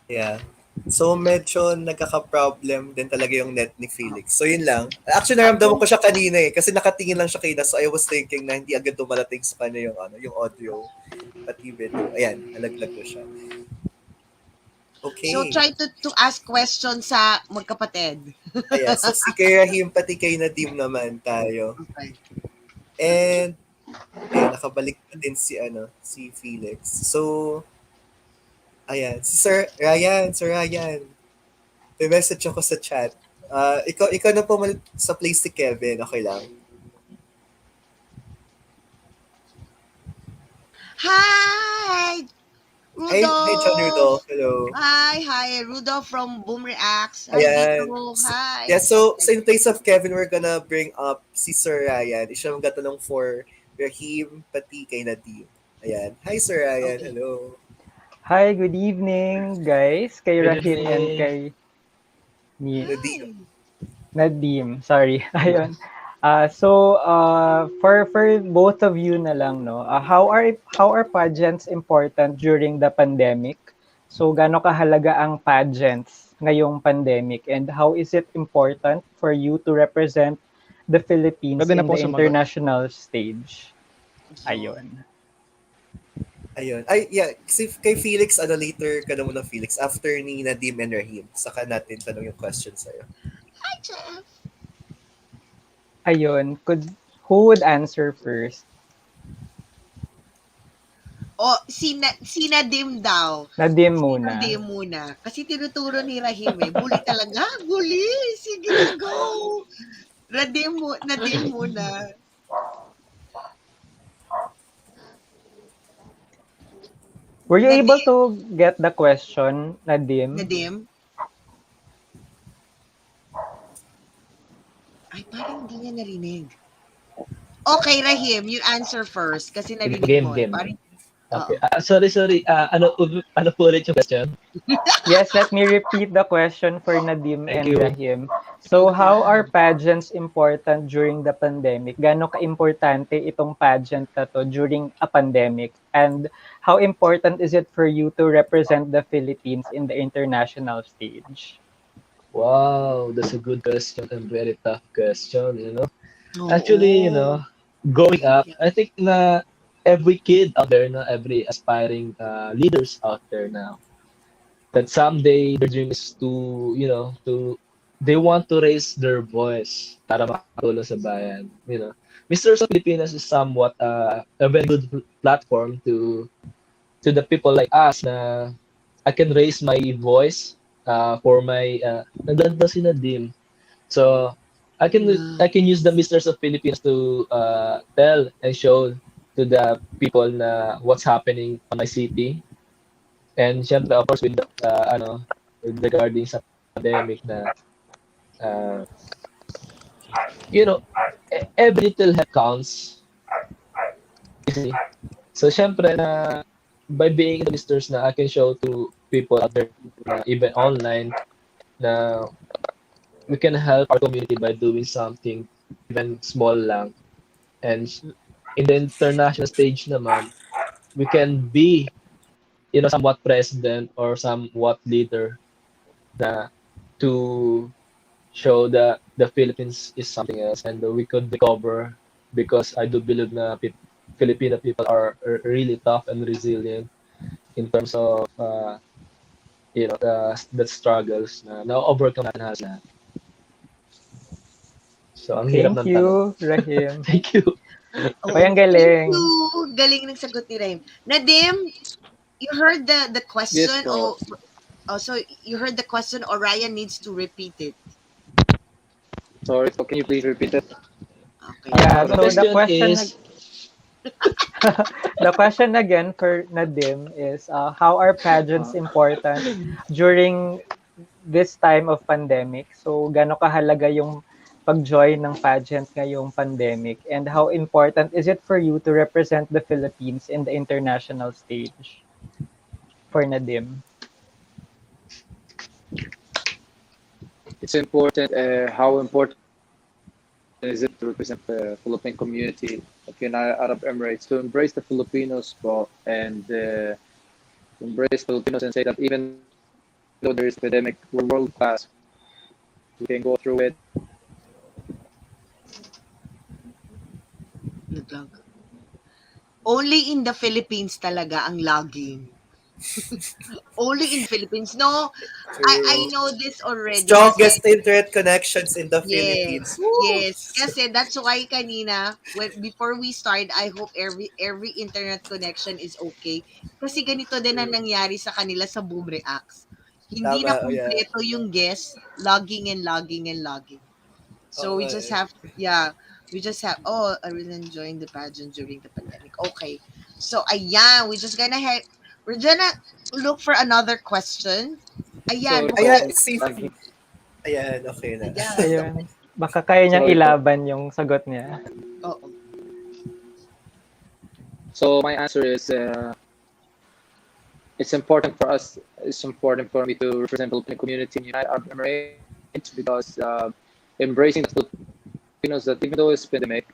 Yeah. So, medyo nagkaka-problem din talaga yung net ni Felix. So, yun lang. Actually, naramdaman ko siya kanina kasi nakatingin lang siya kanina. So, I was thinking na hindi agad dumalating sa kanya yung audio. Pati video. Ayan, nalaglag ko siya. Okay. So, try to ask questions sa magkapatid. Ayan, so si kay Rahim pati kay Nadim naman tayo. Okay. And, ayan, nakabalik na din si Felix. So, ayan, Sir Ryan. May message ako sa chat. Ikaw na pumalit sa place si Kevin, okay lang? Hi! Hey, Rudolph! hey John Rudolph, hello. Hi, Rudolph from Boom Reacts. Hi, Ayan. Dito. Hi. Yeah, so in place of Kevin, we're gonna bring up si Sir Ryan. Siya magtatanong for Rahim, pati kay Nadim. Ayan. Hi, Sir Ryan. Okay. Hello. Hi, good evening, guys. Kay Good Rahim and evening. kay Nadim. Nadim. Sorry. Ayun. For both of you na lang, no. How are pageants important during the pandemic? So gaano kahalaga ang pageants ngayong pandemic, and how is it important for you to represent the Philippines Pwede na in po the sumagot. international stage? Yun. Ayun. Ayun. Ay, yeah. Si kay Felix, later ka na muna, Felix. After ni Nadim and Rahim, saka natin tanong yung question sa'yo. Hi, Jeff! Ayun, who would answer first? O, si Nadim daw. Nadim Si muna. Nadim muna. Kasi tinuturo ni Rahim eh. Bully talaga. Bully! Sige na, go! Nadim muna. Were you Nadim? able to get the question, Nadim? Nadim? Ay, parang hindi niya narinig. Okay, Rahim, you answer first kasi narinig mo eh. Game. Parang, Okay. oo. Sorry. Ano po ulit yung question? Yes, let me repeat the question for Nadim Thank and you. Rahim. So, how are pageants important during the pandemic? Gaano ka-importante itong pageant na to during a pandemic? And how important is it for you to represent the Philippines in the international stage? Wow, that's a good question and very tough question, Oo. Actually, growing up, I think na every kid out there, every aspiring leaders out there now, that someday their dream is they want to raise their voice para makatulong sa bayan. Mr. Sa Filipinas is somewhat a very good platform to the people like us na I can raise my voice for my nandun ba si Nadim? So I can use the Misters of Philippines to tell and show to the people na what's happening on my city. And syempre, of course, with regarding sa pandemic na, uh, every little help counts. So syempre na by being the Misters na I can show to people out there, even online, na we can help our community by doing something even small lang. And in the international stage naman, we can be, somewhat president or somewhat leader na to show that the Philippines is something else and we could recover because I do believe na Filipino people are really tough and resilient in terms of the struggles na overcome natin halos lahat. So, ang hirap Thank ng tanong. you, Rahim. Thank you. Oo. Ay, ang galing. Thank you. Galing ng sagot ni Rahim. Nadim, you heard the question? Yes po. So you heard the question or Ryan needs to repeat it? Sorry po, can you please repeat it? Okay. Yeah, The so the question is, the question again for Nadim is how are pageants important during this time of pandemic? So gaano kahalaga yung pag-join ng pageant ngayong pandemic, and how important is it for you to represent the Philippines in the international stage? For Nadim. It's important. How important is it to represent the Philippine community of United Arab Emirates, to embrace the Filipinos po, and embrace Filipinos and say that even though there is a pandemic, we're world class. We can go through it. Naglag. Only in the Philippines talaga ang logging. Only in Philippines. No, I know this already. Strongest Kasi, internet connections in the yes, Philippines. yes. Kasi that's why kanina, before we start, I hope every internet connection is okay. Kasi ganito din ang nangyari sa kanila sa Boom Reacts. Hindi na Tama, yeah. kumpleto yung guest, logging and logging and logging. So we just have, I really enjoying the pageant during the pandemic. Okay. So, ayan, we're gonna look for another question. Ayan, Sorry po. Ayan, ayan, okay na. Ayan. Ayun. Baka kaya niyang Sorry po. ilaban yung sagot niya. Oo. So my answer is it's important for us. It's important for me to represent the Philippine community in United Arab Emirates because embracing the Filipinos, that even though it's pandemic,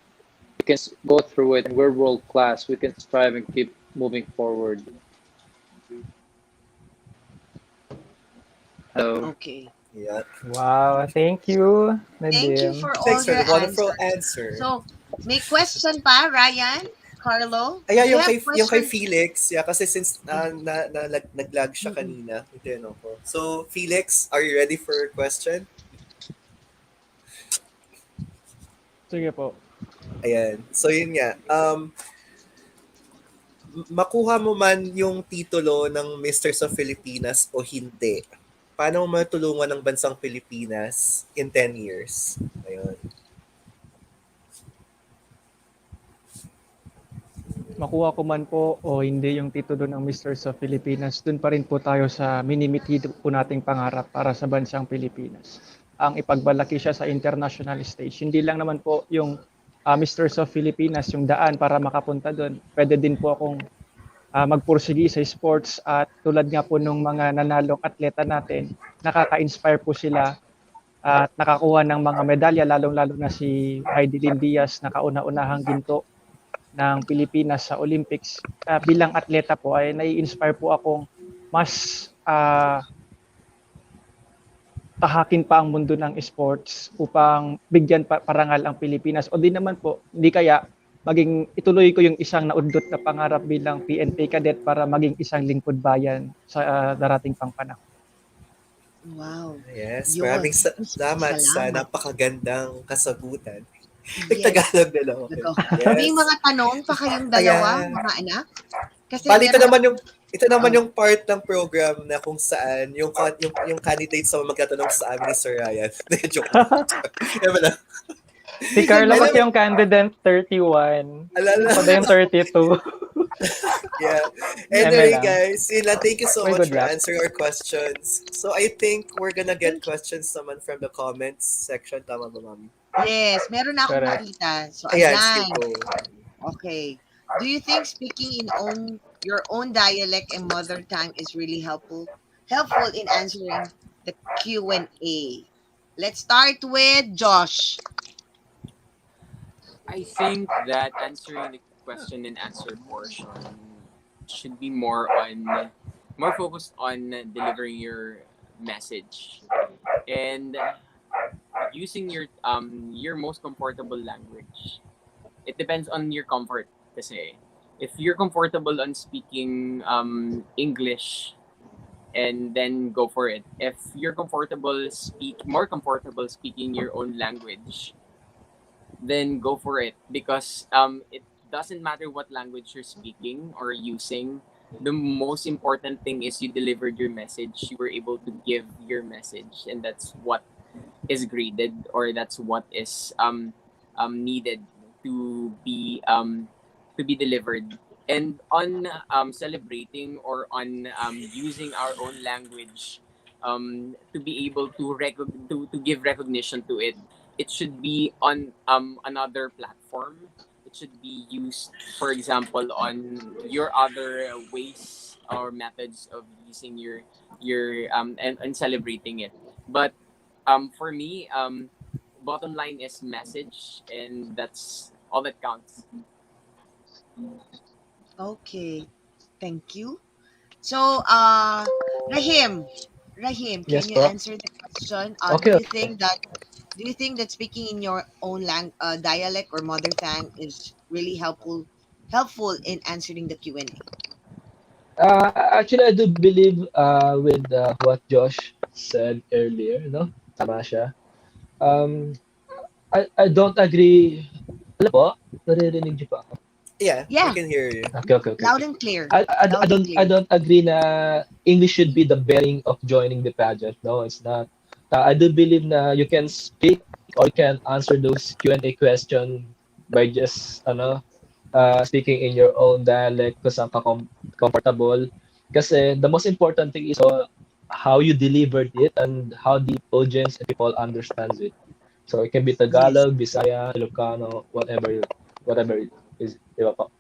we can go through it and we're world class. We can strive and keep moving forward. Hello. Okay. Yeah. Wow, thank you, Thank you Nadim. for all Thanks for your the wonderful answers. answer. So, may question pa, Ryan? Carlo? Ay, yeah, Do you have yung kay question? Felix, yeah, kasi since nag-lag siya Mm-mm. kanina, ito yun ako. So, Felix, are you ready for your question? Sige po. Ayan. So, yun nga. Makuha mo man yung titulo ng Mistress of Filipinas o hindi, paano mo matulungan ng bansang Pilipinas in 10 years? Ayun. Makuha ko man po o hindi yung titulo ng Mr. sa Pilipinas, dun pa rin po tayo sa minimiti po nating pangarap para sa bansang Pilipinas. Ang ipagbalaki siya sa international stage. Hindi lang naman po yung Mr. of Filipinas, yung daan para makapunta doon. Pwede din po akong magpursigi sa sports at tulad nga po nung mga nanalong atleta natin, nakaka-inspire po sila at nakakuha ng mga medalya, lalong-lalo na si Heidelin Diaz na kauna-unahang ginto ng Pilipinas sa Olympics. Bilang atleta po ay nai-inspire po akong mas tahakin pa ang mundo ng sports upang bigyan parangal ang Pilipinas. O di naman po, hindi kaya maging ituloy ko yung isang naudot na pangarap bilang PNP cadet para maging isang lingkod bayan sa darating pang panahon. Wow. Yes, Yun. maraming salamat sa Salamat. napakagandang kasagutan. Yes. Nagtagalog na lang ako. Ito. Yes. May mga tanong pa kayong dalawa, Ayan. mga anak? Kasi Bali, meron ito naman yung part ng program na kung saan yung candidates sa magtatanong sa amin ni Sir Ryan. Joke. Diba na? Si Carlo kasi yung candidate 31. Alala. Ako na yung 32. Yeah. Anyway, guys, thank you so much for answering our questions. So I think we're gonna get questions naman from the comments section. Tama ba, Mami? Yes, meron na akong nakita. So, Ayan, ayan. sige po. Okay. Do you think speaking in your own dialect and mother tongue is really helpful in answering the Q&A? Let's start with Josh. I think that answering the question and answer portion should be more focused on delivering your message and using your most comfortable language. It depends on your comfort kasi if you're comfortable on speaking English, and then go for it. If you're more comfortable speaking your own language, then go for it because it doesn't matter what language you're speaking or using. The most important thing is you delivered your message. You were able to give your message, and that's what is graded, or that's what is needed to be delivered. And on celebrating or on using our own language to be able to give recognition to it, it should be on another platform. It should be used, for example, on your other ways or methods of using and celebrating it. But for me, bottom line is message, and that's all that counts. Okay. Thank you. So, Rahim, can Yes, you po. answer the question? Okay, Do you think that speaking in your own dialect or mother tongue is really helpful in answering the Q&A? Actually, I do believe with what Josh said earlier, no? Tama siya. I don't agree. Alam po, naririnig niyo pa ako. Yeah, Yeah. we can hear you. Okay. Loud and clear. I don't agree na English should be the bearing of joining the pageant. No, it's not. I do believe na you can speak or you can answer those Q&A question by just speaking in your own dialect kung saan ka comfortable. Kasi the most important thing is how you delivered it and how the audience and people understands it. So it can be Tagalog, Bisaya, Ilocano, whatever it is. Diba po?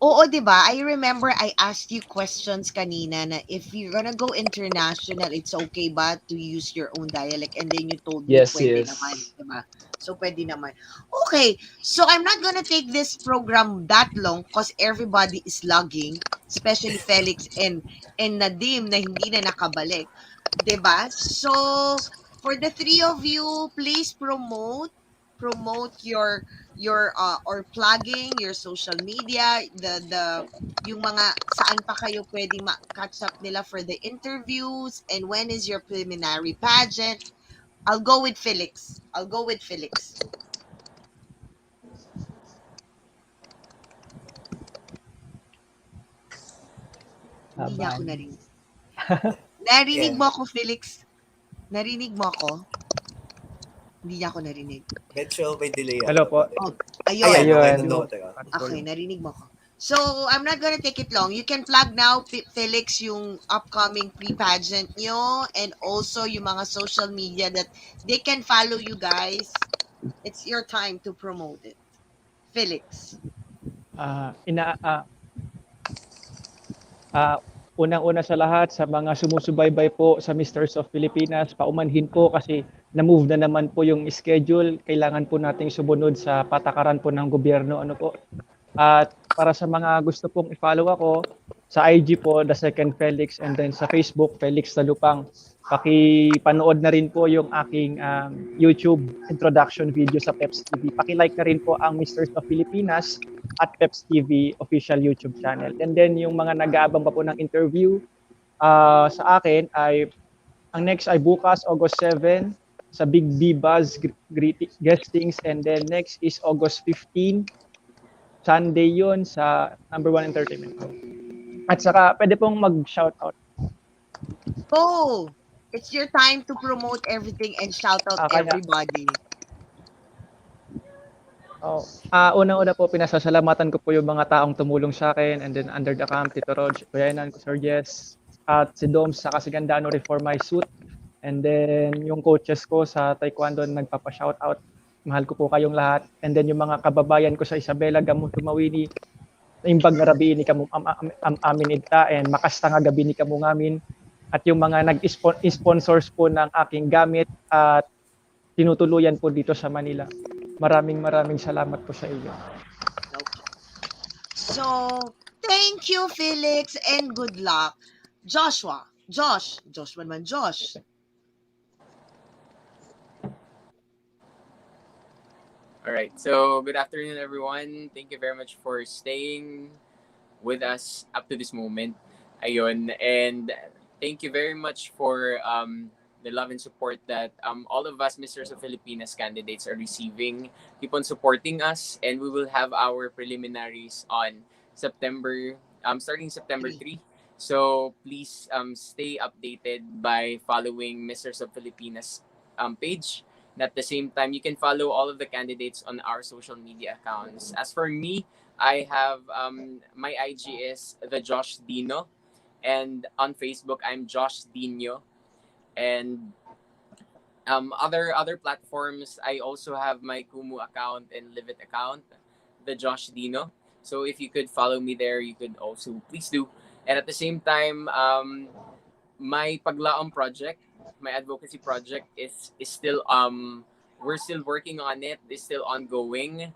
Oo, 'di ba? I remember I asked you questions kanina na if you're gonna go international, it's okay ba to use your own dialect? And then you told me Yes. naman, 'di ba? So pwede naman. Okay, so I'm not gonna take this program that long because everybody is logging, especially Felix and Nadim na hindi na nakabalik. 'Diba? So, for the three of you, please promote your or plugging your social media, the yung mga saan pa kayo pwedeng catch up nila for the interviews, and when is your preliminary pageant. I'll go with Felix. I'll go with Felix. Hindi niya ako Laban. narinig. Narinig Yeah. mo ako, Felix? Narinig mo ako? Hindi niya ako narinig. Medyo may delay Hello ata po. pare. Oh, Ayan, ayun. okay. Ayun. Nandun ko. Teka. Okay, narinig mo ako. So, I'm not gonna take it long. You can plug now, Felix, yung upcoming pre-pageant nyo and also yung mga social media that they can follow you guys. It's your time to promote it. Felix. Ah, ina ah, unang-una sa lahat sa mga sumusubaybay po sa Misters of Filipinas, paumanhin po kasi na-move na naman po yung schedule. Kailangan po nating sumunod sa patakaran po ng gobyerno. Ano po? At para sa mga gusto pong i-follow ako, sa IG po, The Second Felix, and then sa Facebook, Felix Talupang. Pakipanood na rin po yung aking YouTube introduction video sa Peps TV. Paki-like na rin po ang Misters of Filipinas at Peps TV official YouTube channel. And then yung mga nag-aabang pa po ng interview sa akin ay ang next ay bukas August 7 sa Big B Buzz Guestings, and then next is August 15 Sunday yun sa Number 1 Entertainment ko. At saka pwede pong mag-shoutout. Go! It's your time to promote everything and shout out Kaya everybody. unang-una po pinasasalamatan ko po yung mga taong tumulong sa akin, and then under the camp, Tito Rog, Kuya Enan, Sir Jess, at si Dom sa Kasigandano Reform My Suit, and then yung coaches ko sa Taekwondo nagpapa-shoutout. Mahal ko po kayong lahat. And then yung mga kababayan ko sa Isabela, Gamon, Tumawini, imbag nga rabi ni kamo amin idta, and makasta nga gabi ni kamo ngamin, at yung mga nag-sponsors po ng aking gamit at tinutuluyan po dito sa Manila. Maraming salamat po sa iyo. Okay. So, thank you, Felix, and good luck. Josh naman, Josh. All right. So, good afternoon, everyone. Thank you very much for staying with us up to this moment. Ayun. And thank you very much for the love and support that all of us Misters of Filipinas candidates are receiving. Keep on supporting us, and we will have our preliminaries on September, starting September 3. So, please stay updated by following Misters of Filipinas page. And at the same time, you can follow all of the candidates on our social media accounts. As for me, I have my IG is the Josh Dino, and on Facebook I'm Josh Dino, and other platforms I also have my Kumu account and Live It account, the Josh Dino. So if you could follow me there, you could also please do. And at the same time, my Paglaom project, my advocacy project is still we're still working on it. It's still ongoing.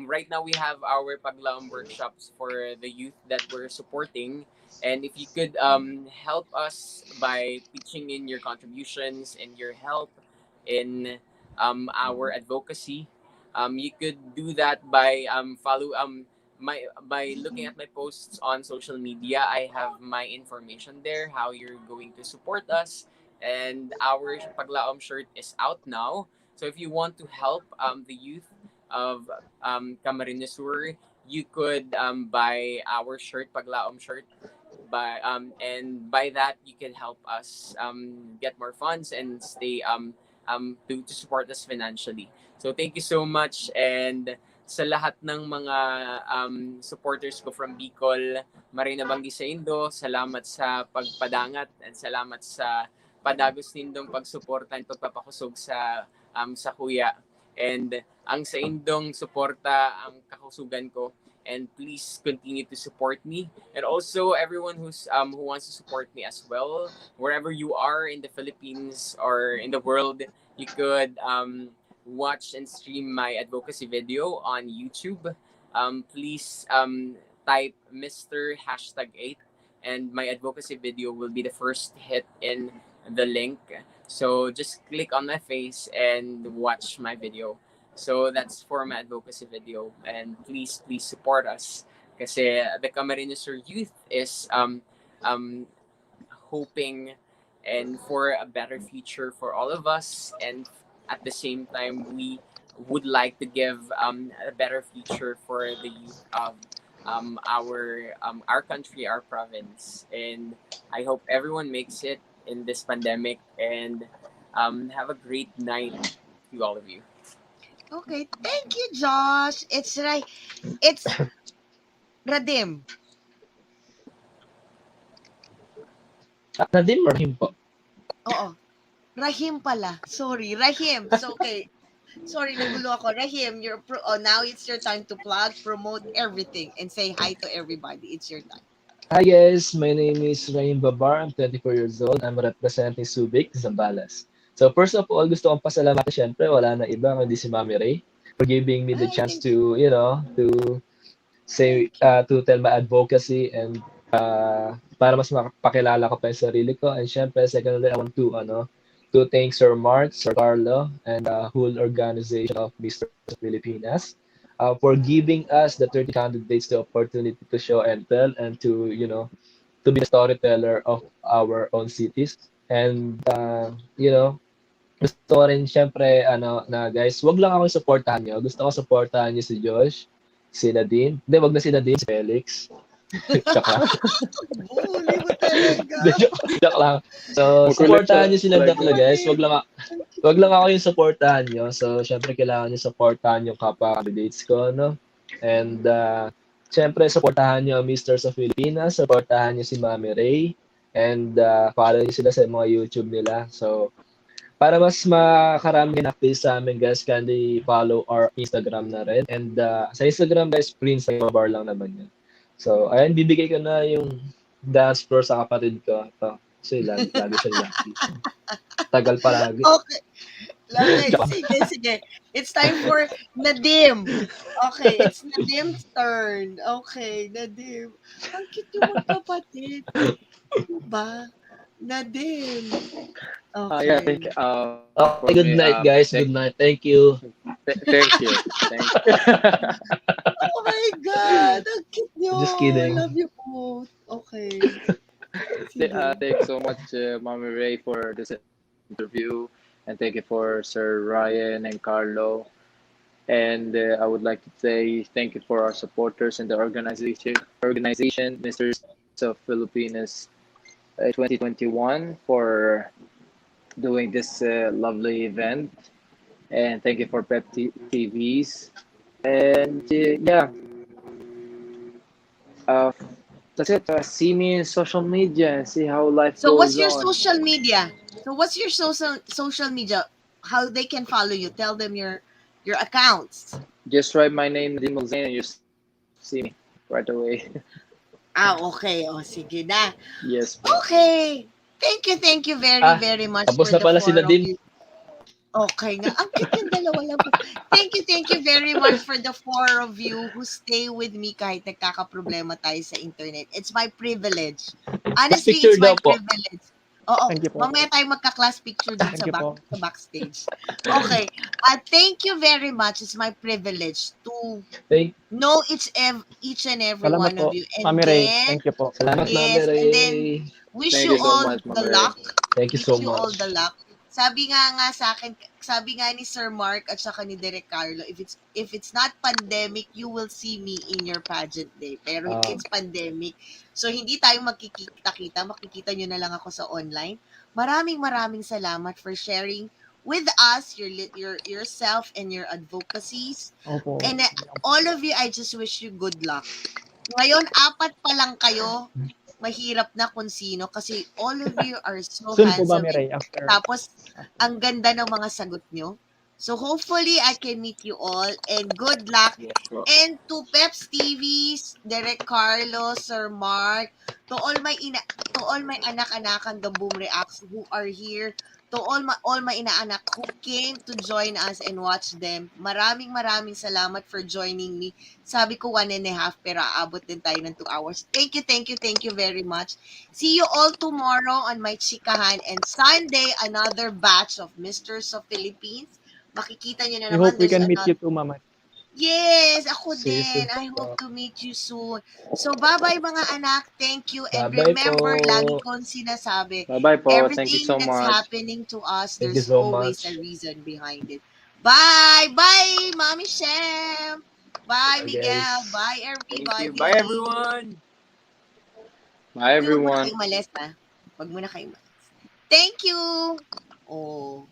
Right now we have our Paglaom workshops for the youth that we're supporting. And if you could help us by pitching in your contributions and your help in our advocacy, you could do that by follow my by looking at my posts on social media. I have my information there, how you're going to support us, and our Paglaom shirt is out now. So if you want to help the youth of Camarines Sur, you could buy our shirt, Paglaom shirt, and by that you can help us get more funds and stay to support us financially. So thank you so much, and sa lahat ng mga supporters ko from Bicol, Marina Banggi sa Indo, salamat sa pagpadangat and salamat sa padagos nindong pagsuporta at pagpapakusog sa kuya. And ang sa indong suporta ang kakusugan ko, and please continue to support me, and also everyone who wants to support me as well, wherever you are in the Philippines or in the world. You could watch and stream my advocacy video on YouTube. Please type Mr. #8, and my advocacy video will be the first hit in the link. So just click on my face and watch my video. So that's for my advocacy video, and please support us. Kasi the Camarines Youth is hoping and for a better future for all of us, and at the same time we would like to give a better future for the youth of our country, our province. And I hope everyone makes it in this pandemic, and have a great night to all of you. Okay, thank you, Josh. It's right. It's Radim. Nadim or him po? Oo. Rahim pala. Sorry, Rahim. So, okay. Sorry, nagulo ako. Rahim, now it's your time to plug, promote everything, and say hi to everybody. It's your time. Hi guys, my name is Rahim Babar. I'm 24 years old. I'm representing Subic, Zambales. So first of all, gusto kong pasalamatan syempre, wala na iba kundi si Mami Ray for giving me the Hi, chance thank you. to, to say, Thank you. to tell my advocacy and para mas makapakilala ko pa yung sarili ko. And syempre, secondly, I want to thank Sir Mark, Sir Carlo, and the whole organization of Mr. Filipinas for giving us the 30 candidates the opportunity to show and tell and to be the storyteller of our own cities. And, gusto ko rin syempre, na guys, wag lang ako supportahan nyo. Gusto ko supportahan nyo si Josh, si Nadine. Hindi, wag na si Nadine, si Felix. Joke lang. Bully mo talaga. Joke lang. So, supportahan nyo sila tatlo, guys. Wag lang ako yung supportahan nyo. So, syempre, kailangan nyo supportahan yung kapwa candidates ko, no? And, syempre, supportahan nyo ang Mr. sa Filipinas. Supportahan nyo si Mami Ray. And, follow nyo sila sa mga YouTube nila. So, para mas makarami na updates sa amin, guys, kindly follow our Instagram na rin. And sa Instagram, guys, Prince Bar lang naman yan. So, ayan, bibigay ko na yung dance floor sa kapatid ko. Ito. Kasi lagi siya lucky. Tagal palagi. Okay. Okay, sige. It's time for Nadim. Okay, it's Nadim's turn. Okay, Nadim. Ang cute yung magkapatid. Diba? Nadim. Yeah, I Okay. think Okay, good night, guys. Good night. Thank you. thank you. Thank you. Oh my God! Ang cute nyo! Just kidding. I love you both. Okay. Sige. Thanks so much, Mommy Ray, for this interview, and thank you for Sir Ryan and Carlo. And I would like to say thank you for our supporters and the organization, Mr. of Filipinas 2021, for doing this lovely event. And thank you for TVs. And that's it. See me in social media and see how life So goes what's your on. social media? Social media? How they can follow you? Tell them your accounts. Just write my name, Nadim Zain, and you see me right away. Okay. O, sige na. Yes. Okay. Thank you very much Tapos for na the pala si four of Nadine. you. Okay nga. Ang cute yung dalawa lang po. Thank you very much for the four of you who stay with me kahit nagkakaproblema tayo sa internet. It's my privilege. Honestly, Picture it's my daw po. privilege. Oo, Thank you po. mamaya tayo magka-class picture dun Thank sa, you po. sa backstage. Okay. Thank you very much. It's my privilege to Thank know each and every Salamat one po. of you. And Mami Ray, then, thank you po. Salamat, Mami yes, Ray. and then wish Thank you you so all much, the Mama Ray. luck. Thank you Wish so you all much. the luck. Sabi nga sa akin, sabi nga ni Sir Mark at saka ni Derek Carlo, if it's not pandemic, you will see me in your pageant day. Pero it's pandemic. So hindi tayo magkikita-kita, makikita nyo na lang ako sa online. Maraming salamat for sharing with us yourself and your advocacies. Opo. And all of you, I just wish you good luck. Ngayon, 4 pa lang kayo. Mahirap na kung sino kasi all of you are so Soon po, handsome. Mami Ray, after. Tapos, ang ganda ng mga sagot nyo. So, hopefully, I can meet you all and good luck. And to Peps TVs, Derek Carlos, Sir Mark, to all my anak-anakan the Boom Reacts who are here to all my inaanak who came to join us and watch them. Maraming salamat for joining me. Sabi ko 1.5 pero aabot din tayo ng 2 hours. Thank you very much. See you all tomorrow on my Chikahan, and Sunday another batch of Misters of Philippines. Makikita niyo na We naman hope we there's can meet another. you too, Mama. Yes, ako See you din. soon I po. hope to meet you soon. So, bye-bye mga anak. Thank you. And Bye-bye remember, lagi po. kong sinasabi, Bye-bye po. Thank you so everything that's much. happening to us, Thank you there's so always a much. reason behind it. Bye! Bye, Mommy Shem! Bye, Bye, Miguel! guys. Bye, RP! Thank Bye, you. Bye, Billy! everyone. Bye, Uy, wag muna everyone. kayo umalis, ha? Wag muna kayo umalis. Thank you! Oh.